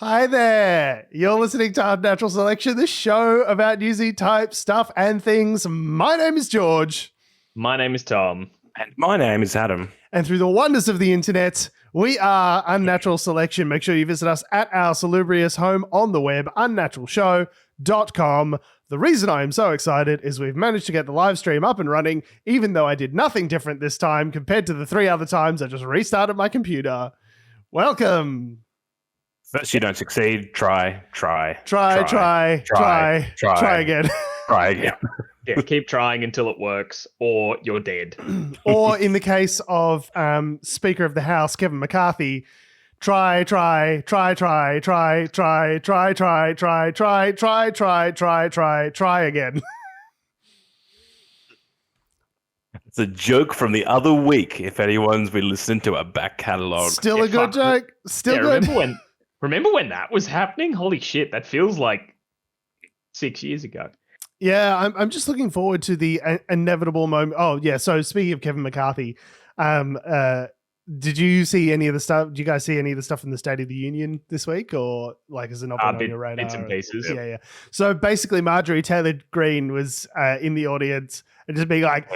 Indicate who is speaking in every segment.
Speaker 1: Hi there. You're listening to Unnatural Selection, the show about newsy type stuff and things. My name is George.
Speaker 2: My name is Tom.
Speaker 3: And my name is Adam.
Speaker 1: And through the wonders of the internet, we are Unnatural Selection. Make sure you visit us at our salubrious home on the web, unnaturalshow.com. The reason I am so excited is we've managed to get the live stream up and running, even though I did nothing different this time compared to the 3 other times I just restarted my computer. Welcome.
Speaker 3: First you don't succeed, try again.
Speaker 1: Try again.
Speaker 2: Yeah, keep trying until it works, or you're dead.
Speaker 1: Or in the case of Speaker of the House, Kevin McCarthy, try again.
Speaker 3: It's a joke from the other week, if anyone's been listening to our back catalogue.
Speaker 1: Still a good joke. Still good.
Speaker 2: Remember when that was happening? Holy shit, that feels like 6 years ago.
Speaker 1: Yeah, I'm just looking forward to the inevitable moment. Oh, yeah. So speaking of Kevin McCarthy, did you see any of the stuff? Did you guys see any of the stuff in the State of the Union this week, or like has it not been on your radar?
Speaker 2: Bits and pieces.
Speaker 1: Yeah. So basically, Marjorie Taylor Greene was in the audience and just being like,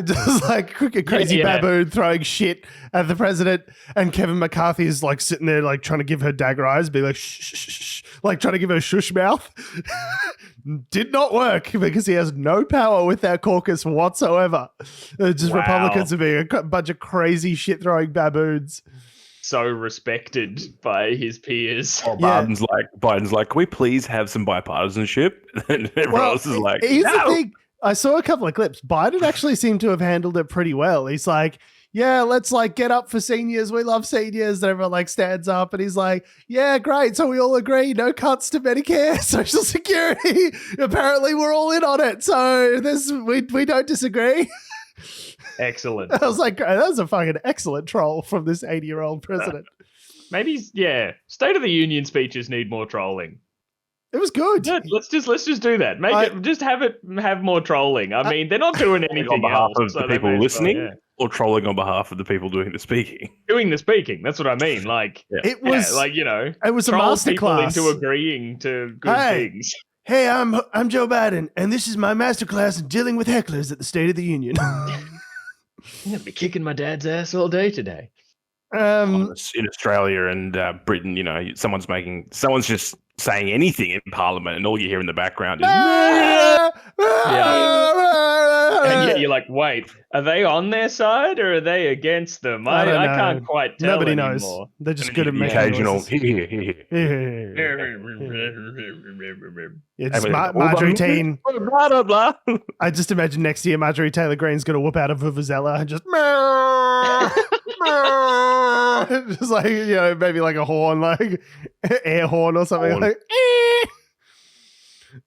Speaker 1: just like a crazy baboon throwing shit at the president, and Kevin McCarthy is like sitting there like trying to give her dagger eyes, being like shh, shh, shh, like trying to give her shush mouth. Did not work because he has no power with that caucus whatsoever. Just wow. Republicans are being a bunch of crazy shit throwing baboons.
Speaker 2: So respected by his peers.
Speaker 3: Well, Biden's like, can we please have some bipartisanship? And everyone else is like,
Speaker 1: here's the thing. I saw a couple of clips. Biden actually seemed to have handled it pretty well. He's like, yeah, let's like get up for seniors. We love seniors. And everyone like stands up and he's like, yeah, great. So we all agree. No cuts to Medicare, Social Security. Apparently we're all in on it. So we don't disagree.
Speaker 2: Excellent.
Speaker 1: I was like, that was a fucking excellent troll from this 80-year-old president.
Speaker 2: Maybe, yeah. State of the Union speeches need more trolling.
Speaker 1: It was good.
Speaker 2: Yeah, let's just do that. Just have more trolling. I mean, they're not doing anything
Speaker 3: on behalf
Speaker 2: else,
Speaker 3: of the people listening, or trolling on behalf of the people doing the speaking.
Speaker 2: Doing the speaking. That's what I mean. Like
Speaker 1: it was
Speaker 2: like, you know,
Speaker 1: it was a masterclass
Speaker 2: into agreeing to good things.
Speaker 1: Hey, I'm Joe Biden, and this is my masterclass in dealing with hecklers at the State of the Union.
Speaker 2: I'm gonna be kicking my dad's ass all day today.
Speaker 3: In Australia and Britain, you know, someone's just saying anything in Parliament, and all you hear in the background is
Speaker 2: and yet you're like, wait, are they on their side or are they against them? I can't quite tell.
Speaker 1: Nobody
Speaker 2: anymore.
Speaker 1: knows. They're just good at making
Speaker 3: occasional
Speaker 1: yeah, just Marjorie Taylor.
Speaker 3: Blah blah blah.
Speaker 1: I just imagine next year Marjorie Taylor Greene's gonna whoop out a vuvuzela and just just like, you know, maybe like a horn, like air horn or something. Like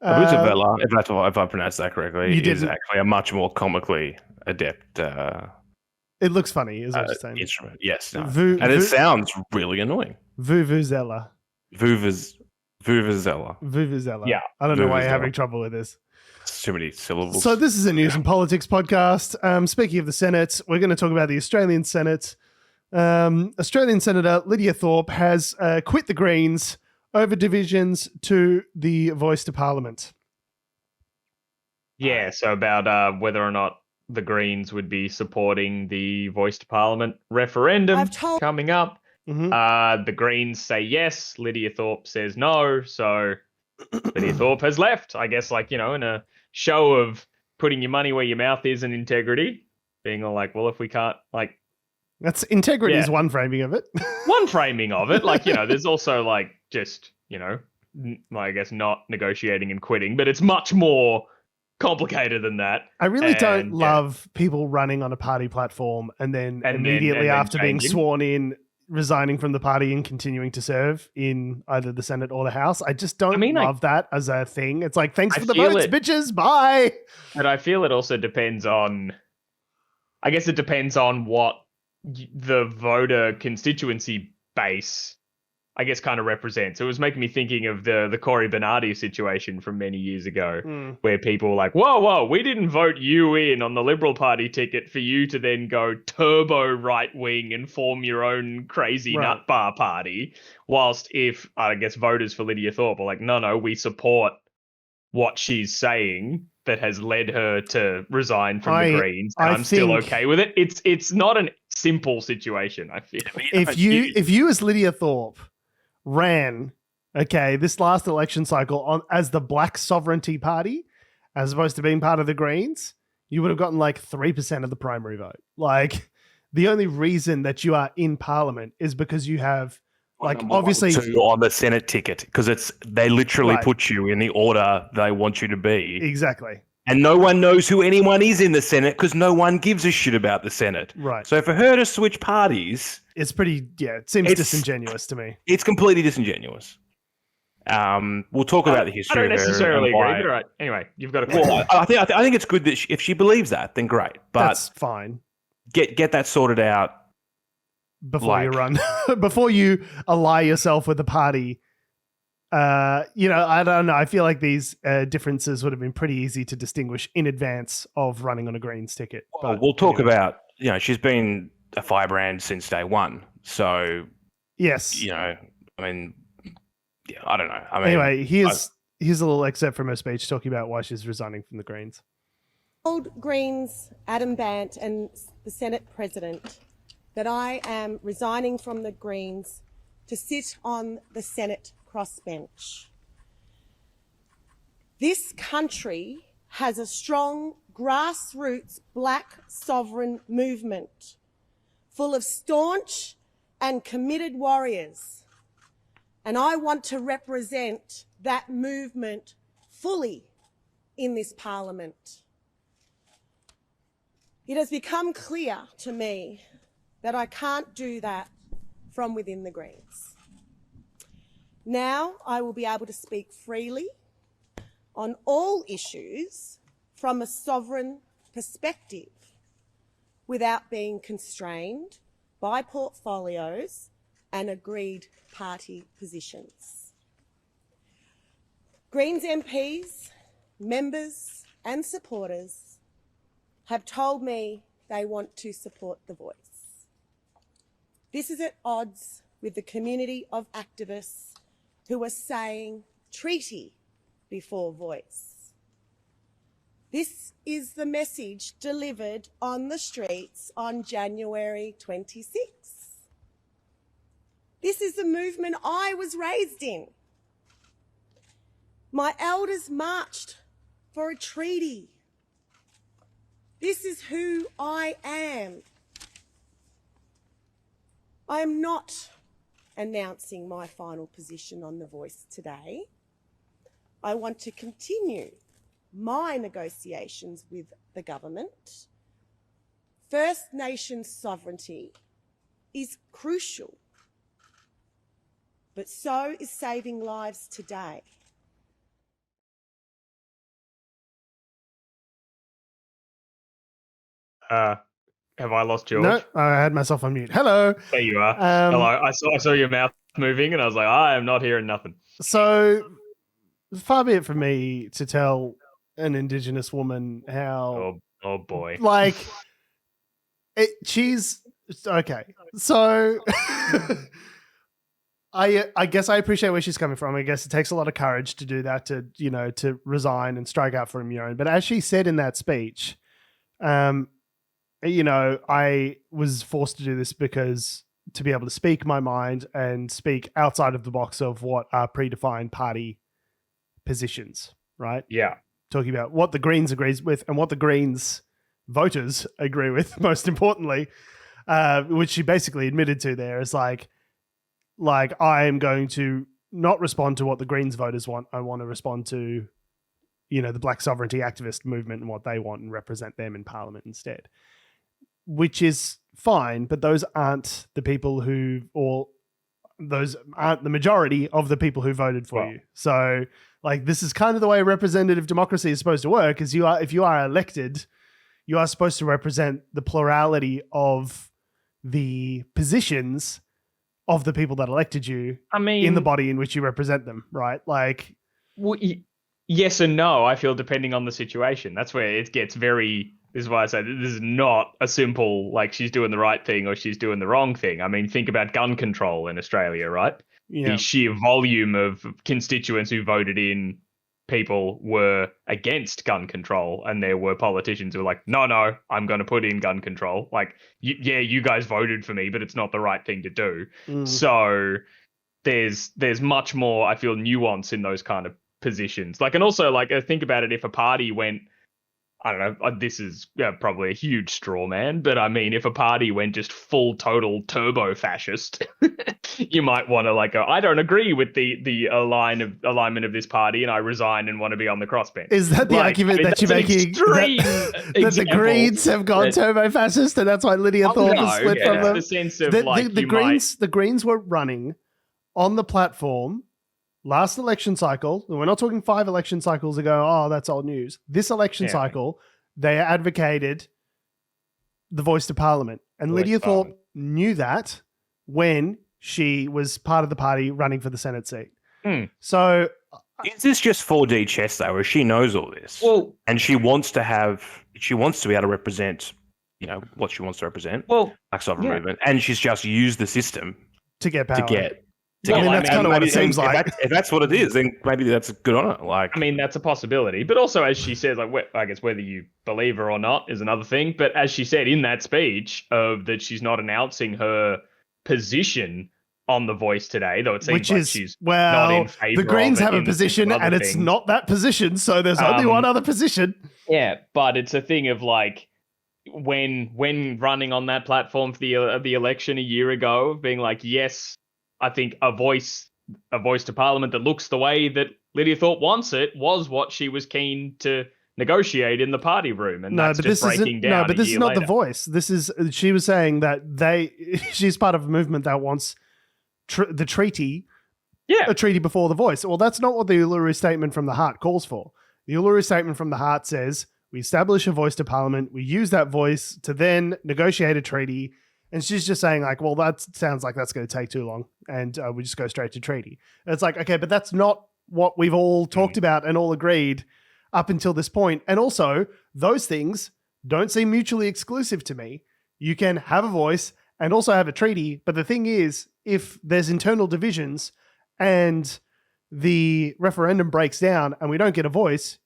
Speaker 3: vuvuzela, if I pronounced that correctly, is actually a much more comically adept.
Speaker 1: It looks funny, is what you're saying.
Speaker 3: Instrument, yes, no. And it sounds really annoying.
Speaker 1: Vuvuzela.
Speaker 3: Vuvuzela.
Speaker 1: Yeah, I don't know why you're having trouble with this.
Speaker 3: It's too many syllables.
Speaker 1: So this is a news and politics podcast. Speaking of the Senate, we're going to talk about the Australian Senate. Australian Senator Lidia Thorpe has quit the Greens over divisions to the voice to Parliament.
Speaker 2: Yeah, so about whether or not the Greens would be supporting the voice to Parliament referendum coming up.
Speaker 1: Mm-hmm.
Speaker 2: The Greens say yes, Lidia Thorpe says no, so Lidia Thorpe has left. I guess, like, you know, in a show of putting your money where your mouth is and integrity, being all like, well, if we can't, like,
Speaker 1: that's integrity is one framing of it.
Speaker 2: One framing of it. Like, you know, there's also like just, you know, I guess not negotiating and quitting, but it's much more complicated than that.
Speaker 1: I really don't love people running on a party platform and then immediately after being sworn in, resigning from the party and continuing to serve in either the Senate or the House. I just don't love that as a thing. It's like, thanks for the votes, bitches. Bye.
Speaker 2: But I feel it also depends on, I guess it depends on what the voter constituency base I guess, kind of represents. It was making me thinking of the Cory Bernardi situation from many years ago, where people were like, whoa, we didn't vote you in on the Liberal Party ticket for you to then go turbo right wing and form your own crazy nut bar party. Whilst if, I guess, voters for Lidia Thorpe are like, no, we support what she's saying that has led her to resign from the Greens. And I'm still okay with it. It's not a simple situation, I feel.
Speaker 1: If you as Lidia Thorpe ran, this last election cycle as the Black Sovereignty Party, as opposed to being part of the Greens, you would have gotten like 3% of the primary vote. Like, the only reason that you are in Parliament is because you have, like, obviously
Speaker 3: on the Senate ticket, because they literally put you in the order they want you to be.
Speaker 1: Exactly.
Speaker 3: And no one knows who anyone is in the Senate because no one gives a shit about the Senate.
Speaker 1: Right.
Speaker 3: So for her to switch parties,
Speaker 1: it's pretty, it seems disingenuous to me.
Speaker 3: It's completely disingenuous. We'll talk about the history.
Speaker 2: I don't necessarily agree, but right. Anyway, you've got a question.
Speaker 3: Well, I think it's good that if she believes that, then great. But
Speaker 1: that's fine.
Speaker 3: Get that sorted out
Speaker 1: before you run, before you ally yourself with the party. I don't know. I feel like these differences would have been pretty easy to distinguish in advance of running on a Greens ticket.
Speaker 3: Well, we'll talk about, she's been a firebrand since day one. So,
Speaker 1: yes,
Speaker 3: I mean, I don't know.
Speaker 1: Anyway, here's a little excerpt from her speech talking about why she's resigning from the Greens.
Speaker 4: Old Greens, Adam Bandt and the Senate President, that I am resigning from the Greens to sit on the Senate crossbench. This country has a strong grassroots black sovereign movement full of staunch and committed warriors, and I want to represent that movement fully in this Parliament. It has become clear to me that I can't do that from within the Greens. Now I will be able to speak freely on all issues from a sovereign perspective without being constrained by portfolios and agreed party positions. Greens MPs, members and supporters have told me they want to support the Voice. This is at odds with the community of activists who are saying treaty before voice. This is the message delivered on the streets on January 26. This is the movement I was raised in. My elders marched for a treaty. This is who I am. I am not announcing my final position on the Voice today. I want to continue my negotiations with the government. First Nations sovereignty is crucial, but so is saving lives today.
Speaker 2: Have I lost George?
Speaker 1: No, I had myself on mute. Hello.
Speaker 2: There you are. Hello. I saw your mouth moving and I was like, I am not hearing nothing.
Speaker 1: So far be it from me to tell an Indigenous woman how...
Speaker 2: Oh boy.
Speaker 1: Like, she's... Okay. So... I guess I appreciate where she's coming from. I guess it takes a lot of courage to do that, to resign and strike out from your own. But as she said in that speech... I was forced to do this because to be able to speak my mind and speak outside of the box of what are predefined party positions, right?
Speaker 2: Yeah.
Speaker 1: Talking about what the Greens agrees with and what the Greens voters agree with, most importantly, which she basically admitted to there is like I am going to not respond to what the Greens voters want. I want to respond to, the Black Sovereignty activist movement and what they want and represent them in Parliament instead. Which is fine, but those aren't the people those aren't the majority of the people who voted for you. So, this is kind of the way representative democracy is supposed to work. Is if you are elected, you are supposed to represent the plurality of the positions of the people that elected you
Speaker 2: I mean,
Speaker 1: in the body in which you represent them, right? Like,
Speaker 2: yes and no, I feel, depending on the situation. That's where it gets very... This is why I say this is not a simple, like, she's doing the right thing or she's doing the wrong thing. I mean, think about gun control in Australia, right?
Speaker 1: yeah.
Speaker 2: The sheer volume of constituents who voted in people were against gun control, and there were politicians who were like, no, I'm going to put in gun control. Like, you guys voted for me, but it's not the right thing to do. So there's much more, I feel, nuance in those kind of positions. Like, and also, like, think about it, if a party went, I don't know, this is probably a huge straw man, but I mean, if a party went just full total turbo fascist, you might want to, like, go, I don't agree with the alignment of this party, and I resign and want to be on the crossbench.
Speaker 1: Is that the argument that you're making? That the Greens have gone turbo fascist, and that's why Lidia Thorpe has split from them?
Speaker 2: The sense of
Speaker 1: the Greens were running on the platform last election cycle. We're not talking 5 election cycles ago. Oh, that's old news. This election cycle, they advocated the voice to Parliament. And Lidia Thorpe knew that when she was part of the party running for the Senate seat. So...
Speaker 3: Is this just 4D chess, though, where she knows all this? Well... And she wants to be able to represent, what she wants to represent. Well... Black sovereign movement. And she's just used the system...
Speaker 1: To get power.
Speaker 3: That's kind of what it seems like. If that's what it is, then maybe that's good on it. Like,
Speaker 2: I mean, that's a possibility. But also, as she says, like, I guess whether you believe her or not is another thing. But as she said in that speech, that she's not announcing her position on The Voice today, though it seems like she's not in favor.
Speaker 1: The Greens have a position, and
Speaker 2: it's
Speaker 1: not that position. So there's only one other position.
Speaker 2: Yeah, but it's a thing of, like, when running on that platform for the election a year ago, being like, yes, I think a voice to Parliament that looks the way that Lidia Thorpe wants it was what she was keen to negotiate in the party room, and that's just breaking down.
Speaker 1: No, but this is not The Voice. This is, she was saying that she's part of a movement that wants the treaty, a treaty before The Voice. Well, that's not what the Uluru Statement from the Heart calls for. The Uluru Statement from the Heart says we establish a voice to Parliament, we use that voice to then negotiate a treaty. And she's just saying, like, well, that sounds like that's going to take too long, and we just go straight to treaty. And it's like, okay, but that's not what we've all talked about and all agreed up until this point. And also, those things don't seem mutually exclusive to me. You can have a voice and also have a treaty, but the thing is, if there's internal divisions and the referendum breaks down and we don't get a voice,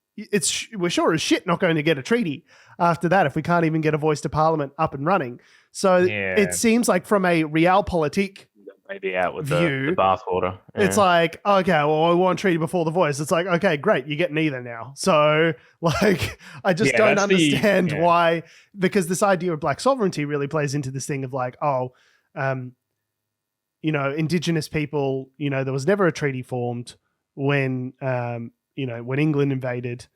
Speaker 1: we're sure as shit not going to get a treaty after that if we can't even get a voice to Parliament up and running. So it seems like from a realpolitik
Speaker 3: maybe out with the bathwater. Yeah.
Speaker 1: It's like, okay, well, we want treaty before The Voice. It's like, okay, great, you get neither now. So, like, I just don't understand why, because this idea of black sovereignty really plays into this thing of like, Indigenous people, there was never a treaty formed when England invaded.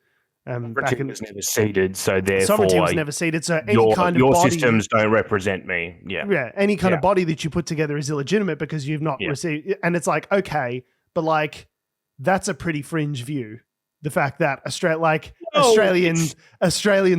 Speaker 3: Sovereignty was never ceded, so therefore
Speaker 1: sovereignty was never ceded. So
Speaker 3: your systems don't represent me. Yeah,
Speaker 1: any kind of body that you put together is illegitimate because you've not received. And it's like, okay, but like that's a pretty fringe view. The fact that Australian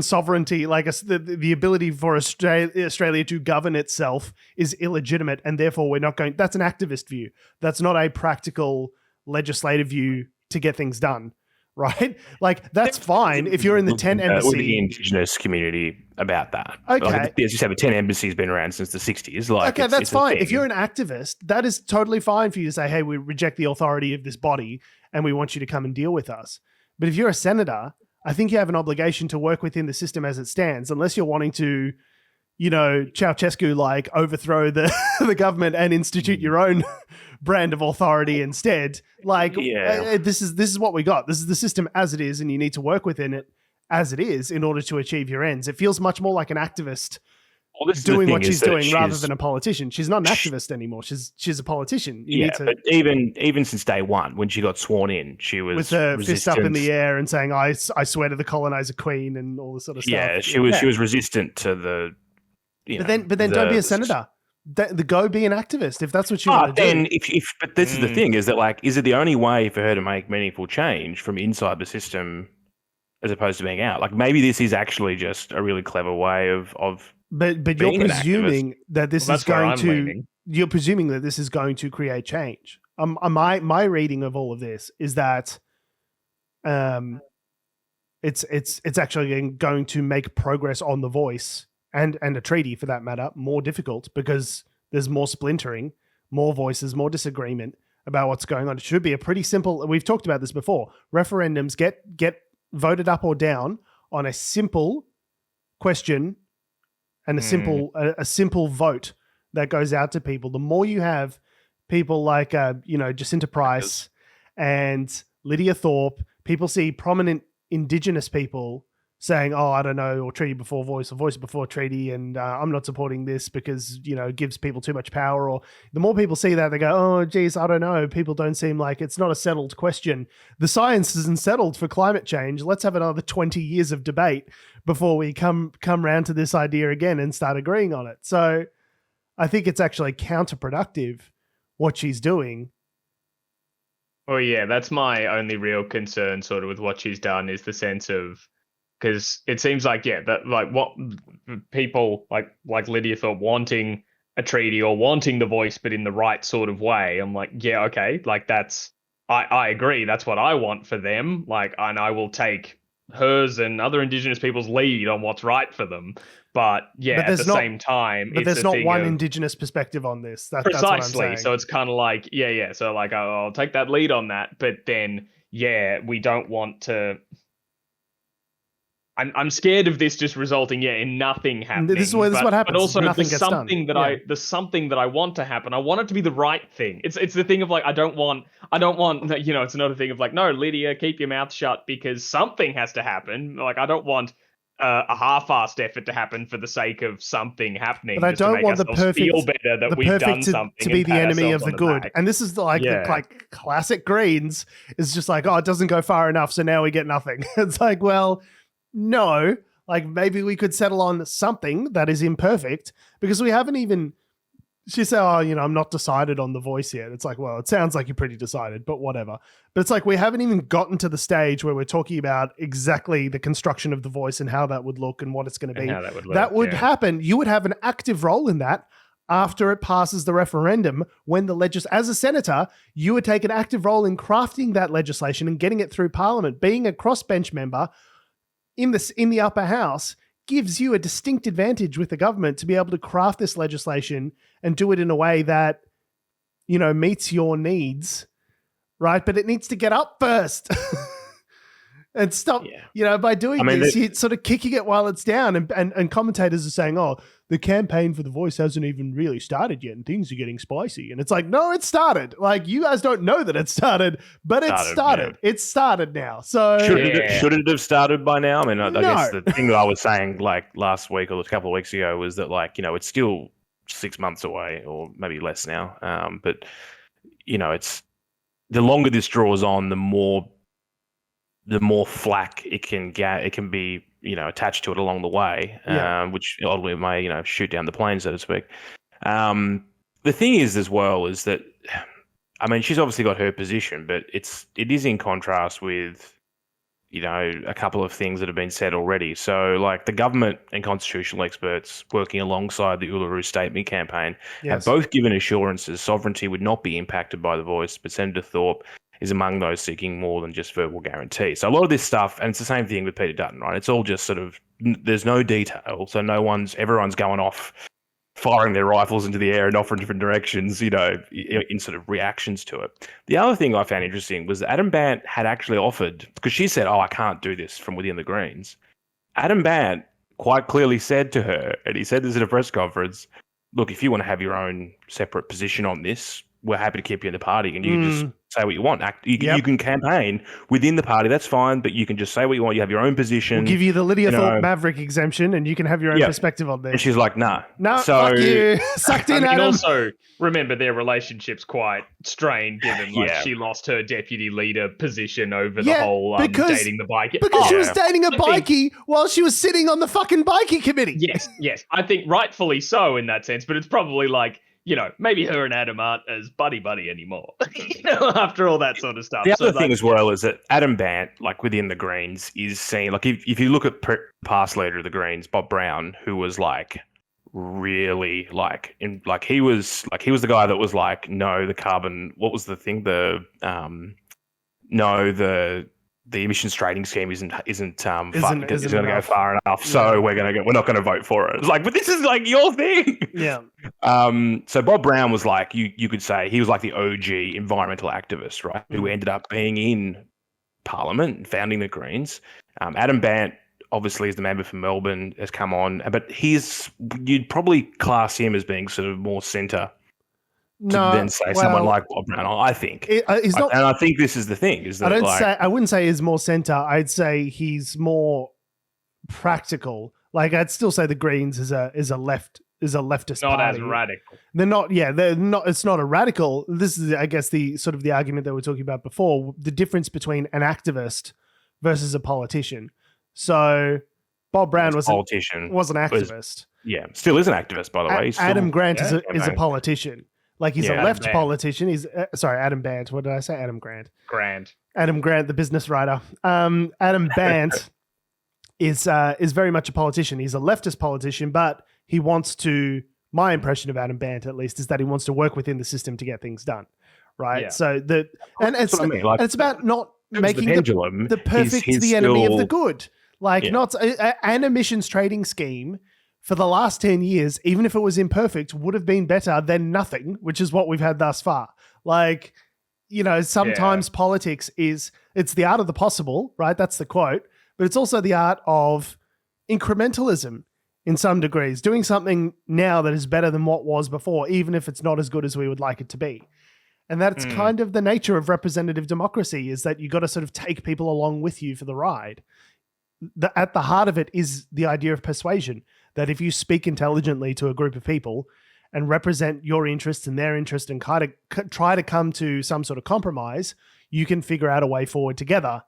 Speaker 1: sovereignty, like the ability for Australia to govern itself, is illegitimate, and therefore we're not going. That's an activist view. That's not a practical legislative view to get things done. Right? Like, that's fine if you're in the 10 embassy.
Speaker 3: With the Indigenous community about that.
Speaker 1: Okay.
Speaker 3: Like, as you said, the 10 embassies been around since the 60s. Like,
Speaker 1: okay, that's fine. If you're an activist, that is totally fine for you to say, hey, we reject the authority of this body and we want you to come and deal with us. But if you're a senator, I think you have an obligation to work within the system as it stands, unless you're wanting to, Ceausescu, like, overthrow the government and institute your own brand of authority instead. Like, this is what we got. This is the system as it is, and you need to work within it as it is in order to achieve your ends. It feels much more like an activist doing what she's doing rather than a politician. She's not an activist anymore. She's a politician.
Speaker 3: But even since day one, when she got sworn in, she was
Speaker 1: with her fist up in the air and saying, I swear to the colonizer queen and all this sort of stuff.
Speaker 3: Yeah, she was resistant to the...
Speaker 1: But then don't be a senator. Go be an activist if that's what you want to do.
Speaker 3: But this is the thing: is that, like, is it the only way for her to make meaningful change from inside the system, as opposed to being out? Like, maybe this is actually just a really clever way of.
Speaker 1: But you're presuming that this is going to. you're presuming that this is going to create change. My reading of all of this is that it's actually going to make progress on the voice and a treaty for that matter more difficult because there's more splintering, more voices, more disagreement about what's going on. It should be a pretty simple, we've talked about this before, referendums get voted up or down on a simple question and a simple vote that goes out to people. The more you have people like Jacinta Price and Lidia Thorpe, people see prominent Indigenous people saying, oh, I don't know, or treaty before voice, or voice before treaty, and I'm not supporting this because, it gives people too much power. Or the more people see that, they go, oh, geez, I don't know. People don't seem like it's not a settled question. The science isn't settled for climate change. Let's have another 20 years of debate before we come round to this idea again and start agreeing on it. So I think it's actually counterproductive what she's doing.
Speaker 2: Oh, yeah, that's my only real concern sort of with what she's done is the sense of, because it seems like, that like what people like Lidia Thorpe wanting a treaty or wanting the voice, but in the right sort of way. I'm like, yeah, okay, like I agree. That's what I want for them. Like, and I will take hers and other Indigenous people's lead on what's right for them. But at the same time,
Speaker 1: but there's not one Indigenous perspective on this. Precisely. That's what I'm saying.
Speaker 2: So it's kind of like, So like, I'll take that lead on that. But then, we don't want to. I'm scared of this just resulting, in nothing happening.
Speaker 1: This is what happens.
Speaker 2: But also,
Speaker 1: nothing
Speaker 2: there's something that I want to happen. I want it to be the right thing. It's the thing of like, I don't want. It's not a thing of like, no, Lidia, keep your mouth shut because something has to happen. Like, I don't want a half-assed effort to happen for the sake of something happening.
Speaker 1: But I don't want the perfect
Speaker 2: feel better that we've done something
Speaker 1: to be the enemy of the good. Back. And this is like classic Greens. It's just like, oh, it doesn't go far enough, so now we get nothing. It's like, well. No, like maybe we could settle on something that is imperfect because we haven't even. She said, "Oh, I'm not decided on the voice yet." It's like, well, it sounds like you're pretty decided, but whatever. But it's like we haven't even gotten to the stage where we're talking about exactly the construction of the voice and how that would look and what it's going to be. That would happen. You would have an active role in that after it passes the referendum. When as a senator, you would take an active role in crafting that legislation and getting it through Parliament. Being a crossbench member in the upper house gives you a distinct advantage with the government to be able to craft this legislation and do it in a way that, meets your needs, right? But it needs to get up first and stop, by doing this, you're sort of kicking it while it's down. And commentators are saying, oh, the campaign for the voice hasn't even really started yet and things are getting spicy. And it's like, no, it started. Like, you guys don't know that it started, but it started. Yeah. It started now. So
Speaker 3: shouldn't it have started by now? I mean, I guess the thing that I was saying like last week or a couple of weeks ago was that like, it's still 6 months away or maybe less now. But, it's the longer this draws on, the more flack it can get. It can be, attached to it along the way, which oddly may, shoot down the plane, so to speak. The thing is as well is that, I mean, she's obviously got her position, but it is in contrast with, a couple of things that have been said already. So like the government and constitutional experts working alongside the Uluru Statement campaign have both given assurances sovereignty would not be impacted by the voice, but Senator Thorpe is among those seeking more than just verbal guarantee. So a lot of this stuff, and it's the same thing with Peter Dutton, right? It's all just sort of, there's no detail. So everyone's going off, firing their rifles into the air and off in different directions, in sort of reactions to it. The other thing I found interesting was that Adam Bandt had actually offered, because she said, oh, I can't do this from within the Greens. Adam Bandt quite clearly said to her, and he said this at a press conference, look, if you want to have your own separate position on this, we're happy to keep you in the party and you can just say what you want. You can campaign within the party, that's fine, but you can just say what you want. You have your own position.
Speaker 1: We'll give you the Lidia Thorpe Maverick exemption and you can have your own perspective on this.
Speaker 3: And she's like, nah.
Speaker 1: No, fuck you. Sucked in, Adam.
Speaker 2: Also, remember their relationship's quite strained given she lost her deputy leader position over the whole dating the bikie.
Speaker 1: Because she was dating a bikie while she was sitting on the fucking bikie committee.
Speaker 2: Yes. I think rightfully so in that sense, but it's probably like, maybe her and Adam aren't as buddy anymore, after all that sort of stuff.
Speaker 3: The other thing as well is that Adam Bandt, like within the Greens, is seen, like if you look at past leader of the Greens, Bob Brown, who was like really he was the guy that was like, no, the carbon, what was the thing, no, the emissions trading scheme isn't going to go far enough, so we're not going to vote for it. It's like, but this is like your thing.
Speaker 1: Yeah.
Speaker 3: So Bob Brown was like, you could say he was like the OG environmental activist, right? Who ended up being in Parliament and founding the Greens. Adam Bant obviously is the member for Melbourne, has come on, but you'd probably class him as being sort of more centre. Then say someone like Bob Brown, I think.
Speaker 1: He's not,
Speaker 3: and I think this is the thing. Is that
Speaker 1: I wouldn't say he's more centre. I'd say he's more practical. Like, I'd still say the Greens is a leftist
Speaker 2: not
Speaker 1: party.
Speaker 2: As radical.
Speaker 1: They're not. Yeah, they're not. It's not a radical. This is, I guess, the sort of the argument that we were talking about before. The difference between an activist versus a politician. So Bob Brown was an activist.
Speaker 3: Still is an activist, by the way.
Speaker 1: Adam Grant is a politician. Like, he's a left politician. He's Adam Bant. What did I say? Adam Grant. Adam Grant, the business writer. Adam Bant is very much a politician. He's a leftist politician, but he wants to. My impression of Adam Bant, at least, is that he wants to work within the system to get things done. Right. Yeah. So it's about not making the perfect the enemy of the good. Like, not an emissions trading scheme. For the last 10 years, even if it was imperfect, would have been better than nothing, which is what we've had thus far. Like, sometimes politics it's the art of the possible, right? That's the quote. But it's also the art of incrementalism in some degrees, doing something now that is better than what was before, even if it's not as good as we would like it to be. And that's kind of the nature of representative democracy, is that you got to sort of take people along with you for the ride. At the heart of it is the idea of persuasion, that if you speak intelligently to a group of people and represent your interests and their interest and kind of try to come to some sort of compromise, you can figure out a way forward together.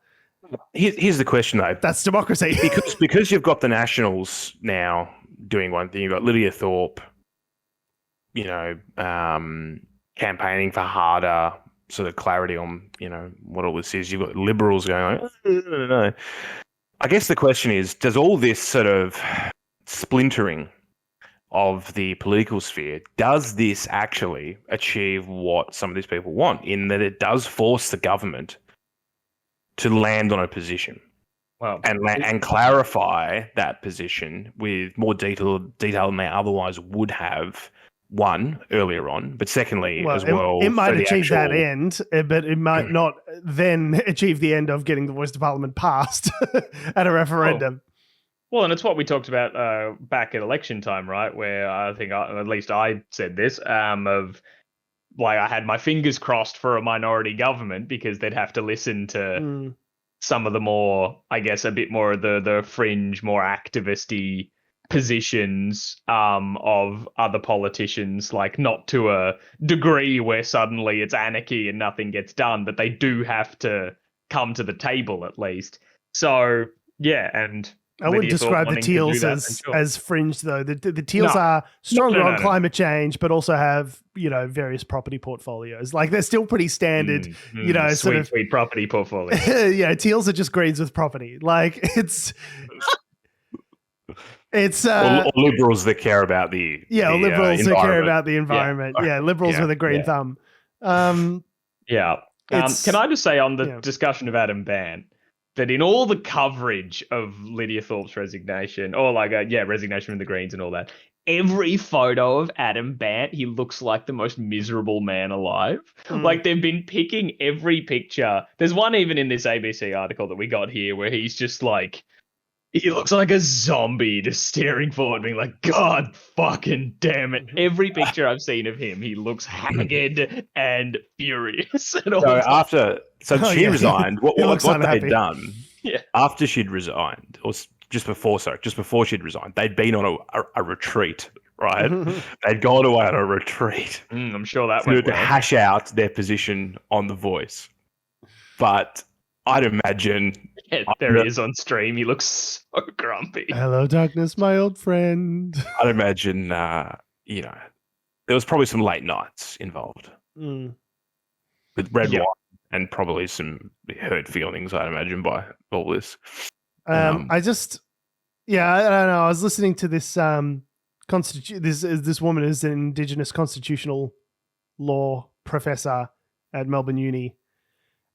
Speaker 3: Here's the question, though.
Speaker 1: That's democracy.
Speaker 3: because you've got the Nationals now doing one thing. You've got Lidia Thorpe, campaigning for harder sort of clarity on, what all this is. You've got Liberals going, no. I guess the question is, does all this sort of splintering of the political sphere, does this actually achieve what some of these people want, in that it does force the government to land on a position and clarify that position with more detail than they otherwise would have, one, earlier on, but secondly, as well.
Speaker 1: It might achieve that end, but it might not then achieve the end of getting the voice to Parliament passed at a referendum.
Speaker 2: Well, and it's what we talked about back at election time, right? Where I think, at least I said this, of like, I had my fingers crossed for a minority government, because they'd have to listen to some of the more, I guess, a bit more of the fringe, more activist-y positions of other politicians, like, not to a degree where suddenly it's anarchy and nothing gets done, but they do have to come to the table at least. So, yeah, and
Speaker 1: I wouldn't describe the Teals as fringe, though. The Teals are stronger on climate change, but also have, various property portfolios. Like, they're still pretty standard,
Speaker 2: sweet property portfolio.
Speaker 1: Yeah, Teals are just Greens with property. Like, it's
Speaker 3: or Liberals that care about the
Speaker 1: Liberals that care about the environment. Yeah, Liberals with a green thumb.
Speaker 2: Can I just say on the discussion of Adam Bant, that in all the coverage of Lidia Thorpe's resignation, or resignation from the Greens and all that, every photo of Adam Bant, he looks like the most miserable man alive. Like, they've been picking every picture. There's one even in this ABC article that we got here where he's just like, he looks like a zombie just staring forward, being like, God fucking damn it. Every picture I've seen of him, he looks haggard and furious.
Speaker 3: She resigned. What they'd done after she'd resigned, or just before she'd resigned, they'd been on a retreat, right? They'd gone away on a retreat.
Speaker 2: I'm sure that went
Speaker 3: to hash out their position on The Voice. But I'd imagine...
Speaker 2: Yeah, there he is on stream. He looks so grumpy.
Speaker 1: Hello, darkness, my old friend.
Speaker 3: I'd imagine, there was probably some late nights involved with red wine and probably some hurt feelings, I'd imagine, by all this.
Speaker 1: I don't know. I was listening to this this woman is an Indigenous constitutional law professor at Melbourne Uni.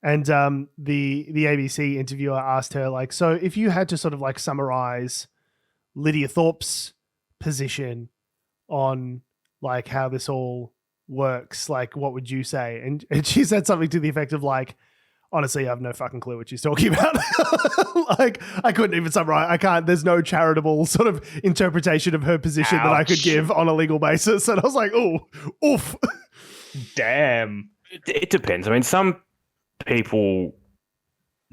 Speaker 1: And the ABC interviewer asked her, like, so if you had to sort of like summarize Lidia Thorpe's position on like how this all works, like what would you say? And she said something to the effect of like, honestly, I have no fucking clue what she's talking about. Like, I couldn't even summarize. I can't. There's no charitable sort of interpretation of her position that I could give on a legal basis. And I was like, oh, oof.
Speaker 2: Damn.
Speaker 3: It depends. I mean, some people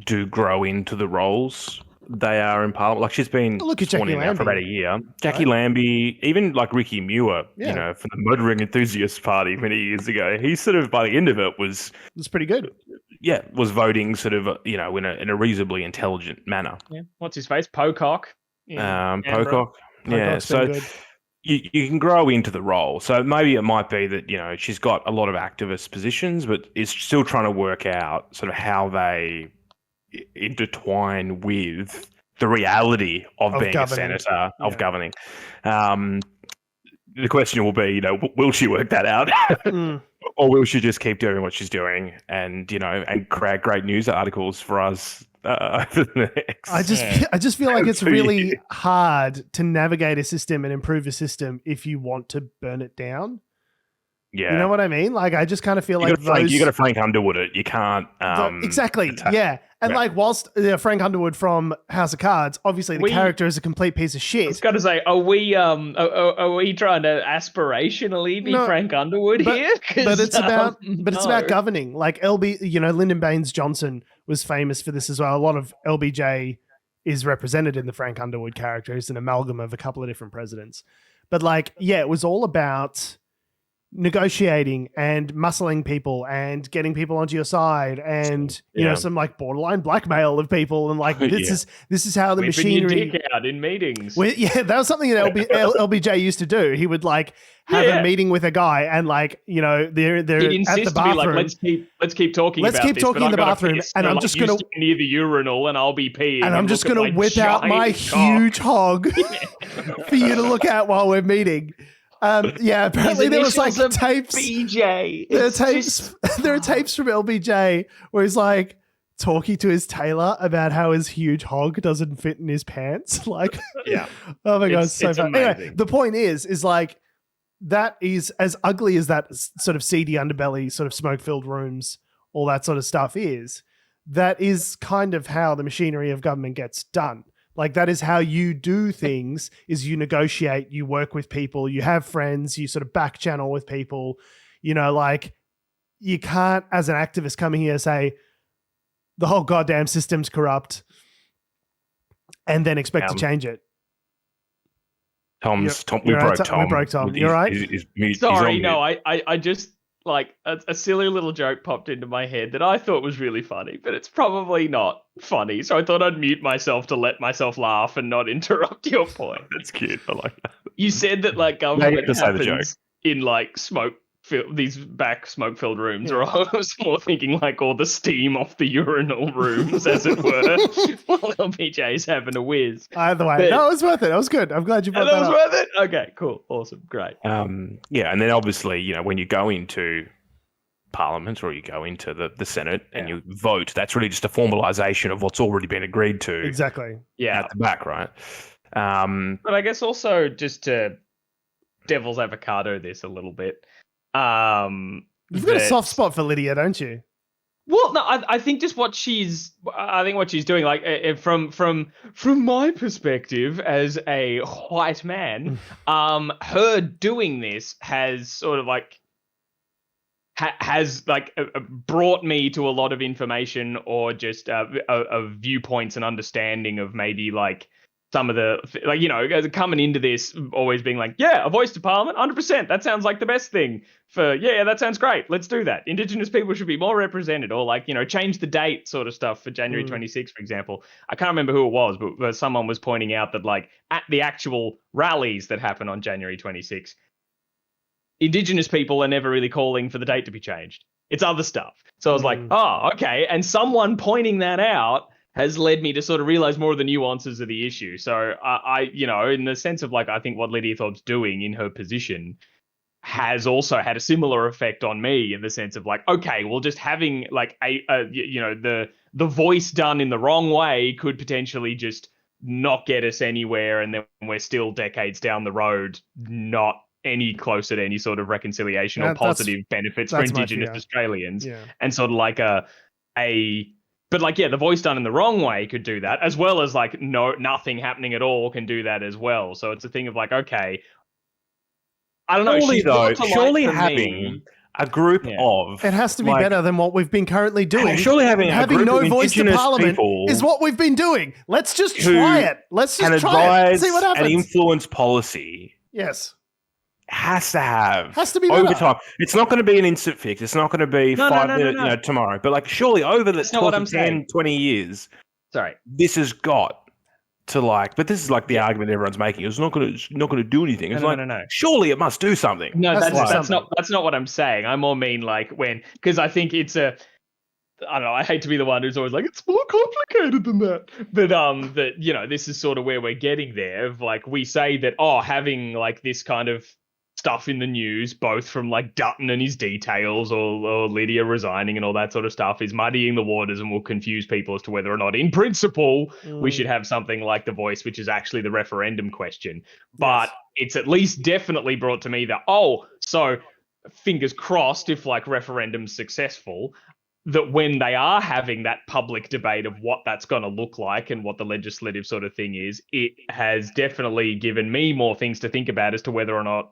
Speaker 3: do grow into the roles they are in Parliament. Like, she's been sworn in now for about a year. Jackie Lambie, even like Ricky Muir, you know, from the Motoring Enthusiasts Party many years ago, he sort of, by the end of it, was
Speaker 1: pretty good.
Speaker 3: Yeah, was voting sort of, you know, in a reasonably intelligent manner.
Speaker 2: Yeah. What's his face? Pocock.
Speaker 3: Pocock. Yeah. So you can grow into the role. So maybe it might be that, you know, she's got a lot of activist positions, but is still trying to work out sort of how they intertwine with the reality of being governing. A senator, of governing. The question will be, you know, will she work that out? Or will she just keep doing what she's doing and, you know, and create great news articles for us over the next...
Speaker 1: I just feel like it's really hard to navigate a system and improve a system if you want to burn it down.
Speaker 3: Yeah.
Speaker 1: You know what I mean? Like, I just kind of feel
Speaker 3: you
Speaker 1: like
Speaker 3: you got to Frank Underwood it. You can't...
Speaker 1: exactly, yeah. And like, whilst Frank Underwood from House of Cards, obviously the character is a complete piece of shit.
Speaker 2: I was going to say, are we trying to aspirationally be Frank Underwood here?
Speaker 1: But it's about it's about governing. Like Lyndon Baines Johnson was famous for this as well. A lot of LBJ is represented in the Frank Underwood character. He's an amalgam of a couple of different presidents. But like, yeah, it was all about negotiating and muscling people and getting people onto your side and you know, some like borderline blackmail of people, and like this is how the machinery
Speaker 2: your dick out in meetings.
Speaker 1: That was something that LBJ used to do. He would like have a meeting with a guy and like, you know, they're at the bathroom.
Speaker 2: Like, let's keep talking
Speaker 1: in the bathroom, and I'm just gonna
Speaker 2: near the urinal and I'll be peeing
Speaker 1: and I'm just gonna whip out my huge hog for you to look at while we're meeting. Apparently there was like tapes.
Speaker 2: BJ.
Speaker 1: There are tapes from LBJ where he's like talking to his tailor about how his huge hog doesn't fit in his pants. Like, oh my god, it's so funny. Anyway, the point is like that is as ugly as that sort of seedy underbelly, sort of smoke-filled rooms, all that sort of stuff is. That is kind of how the machinery of government gets done. Like, that is how you do things, is you negotiate, you work with people, you have friends, you sort of back channel with people. You know, like, you can't, as an activist, come here and say, the whole goddamn system's corrupt and then expect to change it.
Speaker 3: We broke Tom.
Speaker 1: We broke Tom. You're right?
Speaker 2: Sorry, no, I just... like a silly little joke popped into my head that I thought was really funny, but it's probably not funny. So I thought I'd mute myself to let myself laugh and not interrupt your point.
Speaker 3: That's cute. I like that.
Speaker 2: You said that like government happens in like these back smoke-filled rooms, or I was more thinking like all the steam off the urinal rooms, as it were, while LBJ's having a whiz.
Speaker 1: Either way, no, it was worth it. That was good. I'm glad you brought that up.
Speaker 2: That was worth it? Okay, cool. Awesome. Great.
Speaker 3: And then obviously, you know, when you go into Parliament or you go into the Senate and you vote, that's really just a formalisation of what's already been agreed to.
Speaker 1: Exactly.
Speaker 2: Yeah.
Speaker 3: At the back, right?
Speaker 2: But I guess also just to devil's avocado this a little bit,
Speaker 1: you've got a soft spot for Lidia, don't you?
Speaker 2: Well, no, I think just what she's doing, like from my perspective as a white man, her doing this has sort of like brought me to a lot of information, or just of viewpoints and understanding of maybe like some of the, like, you know, coming into this always being like, yeah, a voice to Parliament, 100%. That sounds like the best thing for, that sounds great. Let's do that. Indigenous people should be more represented, or like, you know, change the date sort of stuff for January 26th, for example. I can't remember who it was, but someone was pointing out that like at the actual rallies that happen on January 26th, Indigenous people are never really calling for the date to be changed. It's other stuff. So I was like, oh, okay. And someone pointing that out has led me to sort of realize more of the nuances of the issue. So I in the sense of like, I think what Lidia Thorpe's doing in her position has also had a similar effect on me in the sense of like, okay, well, just having like the voice done in the wrong way could potentially just not get us anywhere, and then we're still decades down the road, not any closer to any sort of reconciliation or positive benefits for Indigenous Australians.
Speaker 1: Yeah.
Speaker 2: And sort of like but like, yeah, the voice done in the wrong way could do that, as well as like nothing happening at all can do that as well. So it's a thing of like, okay, I don't know.
Speaker 3: Surely having a group of...
Speaker 1: It has to be better than what we've been currently doing.
Speaker 3: Surely having
Speaker 1: no voice to Parliament is what we've been doing. Let's just try it. Let's just try it. See what happens.
Speaker 3: And influence policy.
Speaker 1: Yes.
Speaker 3: Has to be
Speaker 1: better.
Speaker 3: Over time. It's not going to be an instant fix. It's not going to be 5 minutes tomorrow. But like, surely over the 10, 20 years, this has got to like, but this is like the argument everyone's making. It's not going to do anything. It's no. Surely it must do something.
Speaker 2: No, that's not what I'm saying. I more mean like because I think it's I don't know. I hate to be the one who's always like, it's more complicated than that. But this is sort of where we're getting there. Of like, we say that having like this kind of stuff in the news, both from like Dutton and his details or Lidia resigning and all that sort of stuff, is muddying the waters and will confuse people as to whether or not, in principle, we should have something like The Voice, which is actually the referendum question. But it's at least definitely brought to me that, so fingers crossed, if like referendum's successful, that when they are having that public debate of what that's going to look like and what the legislative sort of thing is, it has definitely given me more things to think about as to whether or not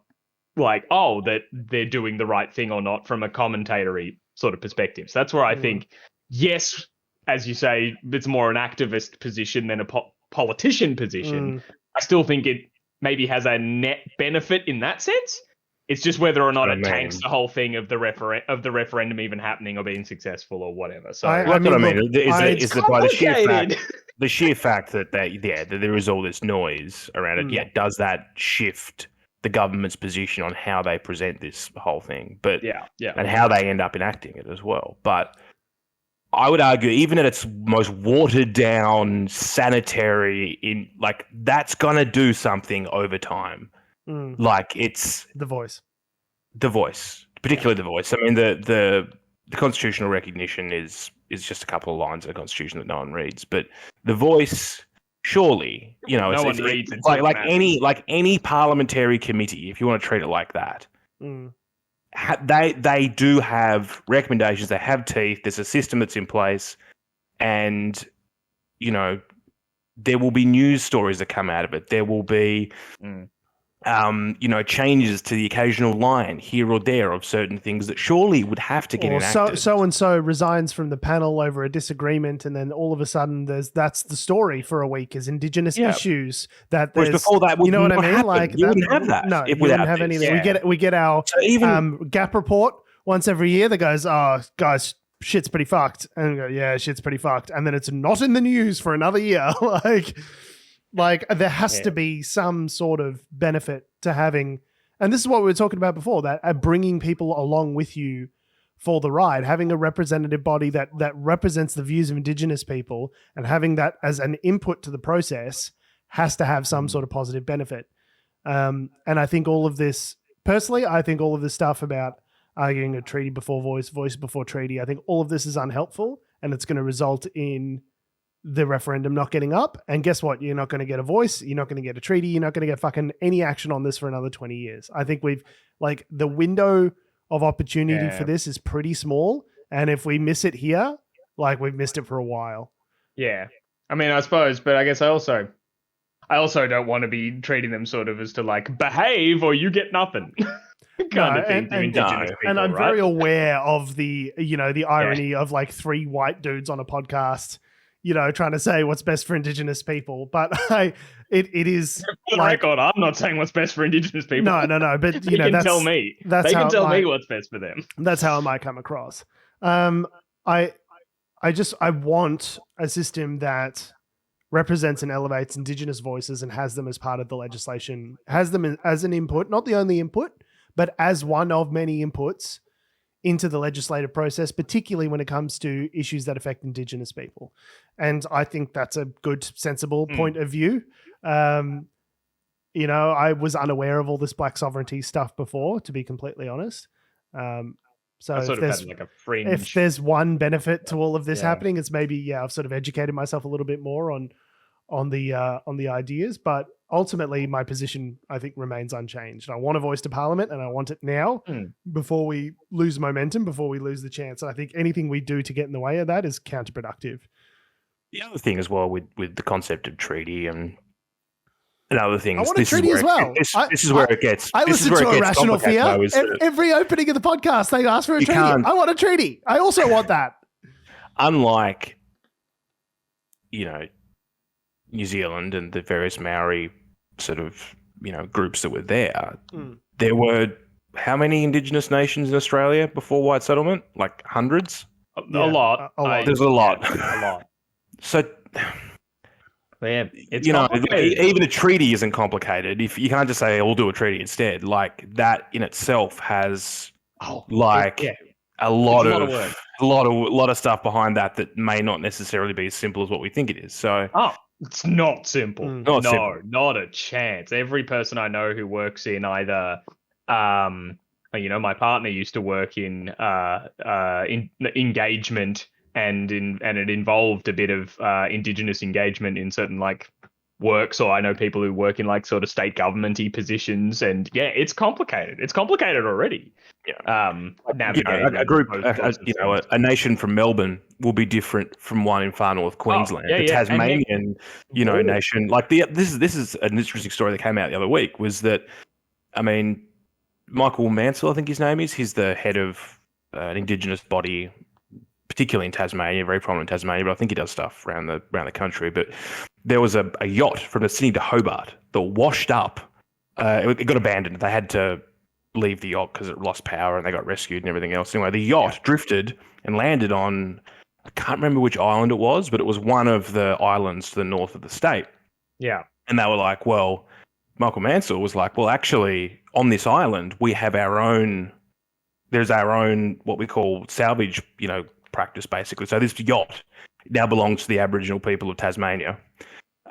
Speaker 2: like, that they're doing the right thing or not from a commentatory sort of perspective. So that's where I think, yes, as you say, it's more an activist position than a politician position. I still think it maybe has a net benefit in that sense. It's just whether or not it tanks the whole thing of the referendum even happening or being successful or whatever. So
Speaker 3: that's what I mean. Is that by the sheer fact that there is all this noise around it? Yeah, does that shift the government's position on how they present this whole thing? But and how they end up enacting it as well. But I would argue, even at its most watered down, sanitary, that's gonna do something over time. Like it's
Speaker 1: The Voice,
Speaker 3: particularly The Voice. I mean, the constitutional recognition is just a couple of lines in the Constitution that no one reads, but The Voice, surely, it's like any parliamentary committee, if you want to treat it like that. They do have recommendations. They have teeth. There's a system that's in place, and there will be news stories that come out of it. There will be. Changes to the occasional line here or there of certain things that surely would have to get enacted.
Speaker 1: So and so resigns from the panel over a disagreement, and then all of a sudden that's the story for a week is Indigenous issues. Whereas
Speaker 3: before that,
Speaker 1: you know what I mean? Like
Speaker 3: you wouldn't have that.
Speaker 1: No, you wouldn't have anything.
Speaker 3: Yeah.
Speaker 1: We get our gap report once every year that goes, guys, shit's pretty fucked, and we go, yeah, shit's pretty fucked, and then it's not in the news for another year, Like there has to be some sort of benefit to having, and this is what we were talking about before, that bringing people along with you for the ride, having a representative body that represents the views of Indigenous people and having that as an input to the process has to have some sort of positive benefit. And I think all of this, personally, I think all of this stuff about arguing a treaty before voice, voice before treaty, I think all of this is unhelpful, and it's going to result in the referendum not getting up. And guess what? You're not going to get a voice. You're not going to get a treaty. You're not going to get fucking any action on this for another 20 years. I think we've the window of opportunity for this is pretty small. And if we miss it here, we've missed it for a while.
Speaker 2: Yeah. I mean, I suppose, but I guess I also don't want to be treating them sort of as to behave or you get nothing. kind of thing to Indigenous people,
Speaker 1: and I'm very aware of the irony of 3 white dudes on a podcast trying to say what's best for Indigenous people, but it is
Speaker 2: for the record, I'm not saying what's best for Indigenous people.
Speaker 1: No, but
Speaker 2: they can tell me. They can tell me what's best for them.
Speaker 1: That's how it might come across. I want a system that represents and elevates Indigenous voices and has them as part of the legislation, has them as an input, not the only input, but as one of many inputs into the legislative process, particularly when it comes to issues that affect Indigenous people. And I think that's a good, sensible point of view. You know, I was unaware of all this black sovereignty stuff before, to be completely honest. So
Speaker 2: I sort of had like a fringe.
Speaker 1: if there's one benefit to all of this happening, it's maybe, I've sort of educated myself a little bit more on the ideas, but ultimately my position, I think, remains unchanged. I want a voice to Parliament, and I want it now before we lose momentum, before we lose the chance. And I think anything we do to get in the way of that is counterproductive.
Speaker 3: The other thing as well with the concept of treaty and other things.
Speaker 1: I want a treaty as well.
Speaker 3: This is where it gets.
Speaker 1: I listen to Irrational Fear. Every opening of the podcast, they ask for a treaty. I want a treaty. I also want that.
Speaker 3: Unlike, you know, New Zealand and the various Maori sort of, you know, groups that were there, there were how many Indigenous nations in Australia before white settlement? Like hundreds?
Speaker 2: A lot.
Speaker 3: There's a lot.
Speaker 2: A lot.
Speaker 3: So,
Speaker 2: it's
Speaker 3: you know, even a treaty isn't complicated. If you can't just say, we'll do a treaty instead. Like that in itself has a lot of stuff behind that may not necessarily be as simple as what we think it is. So,
Speaker 2: it's not simple. Not a chance. Every person I know who works in either, you know, my partner used to work in engagement, and it involved a bit of Indigenous engagement in certain like works, or I know people who work in like sort of state government-y positions, and it's complicated. It's complicated already. Navigating
Speaker 3: a nation from Melbourne will be different from one in far north Queensland. The Tasmanian, nation, like this is an interesting story that came out the other week. Was that, I mean, Michael Mansell, I think his name is. He's the head of an Indigenous body, particularly in Tasmania, very prominent in Tasmania, but I think he does stuff around the country. But there was a yacht from Sydney to Hobart that washed up. It got abandoned. They had to leave the yacht because it lost power and they got rescued and everything else. Anyway, the yacht drifted and landed on, I can't remember which island it was, but it was one of the islands to the north of the state.
Speaker 2: Yeah.
Speaker 3: And they were like, well, Michael Mansell was like, well, actually, on this island, we have there's our own, what we call salvage, practice, basically. So this yacht now belongs to the Aboriginal people of Tasmania.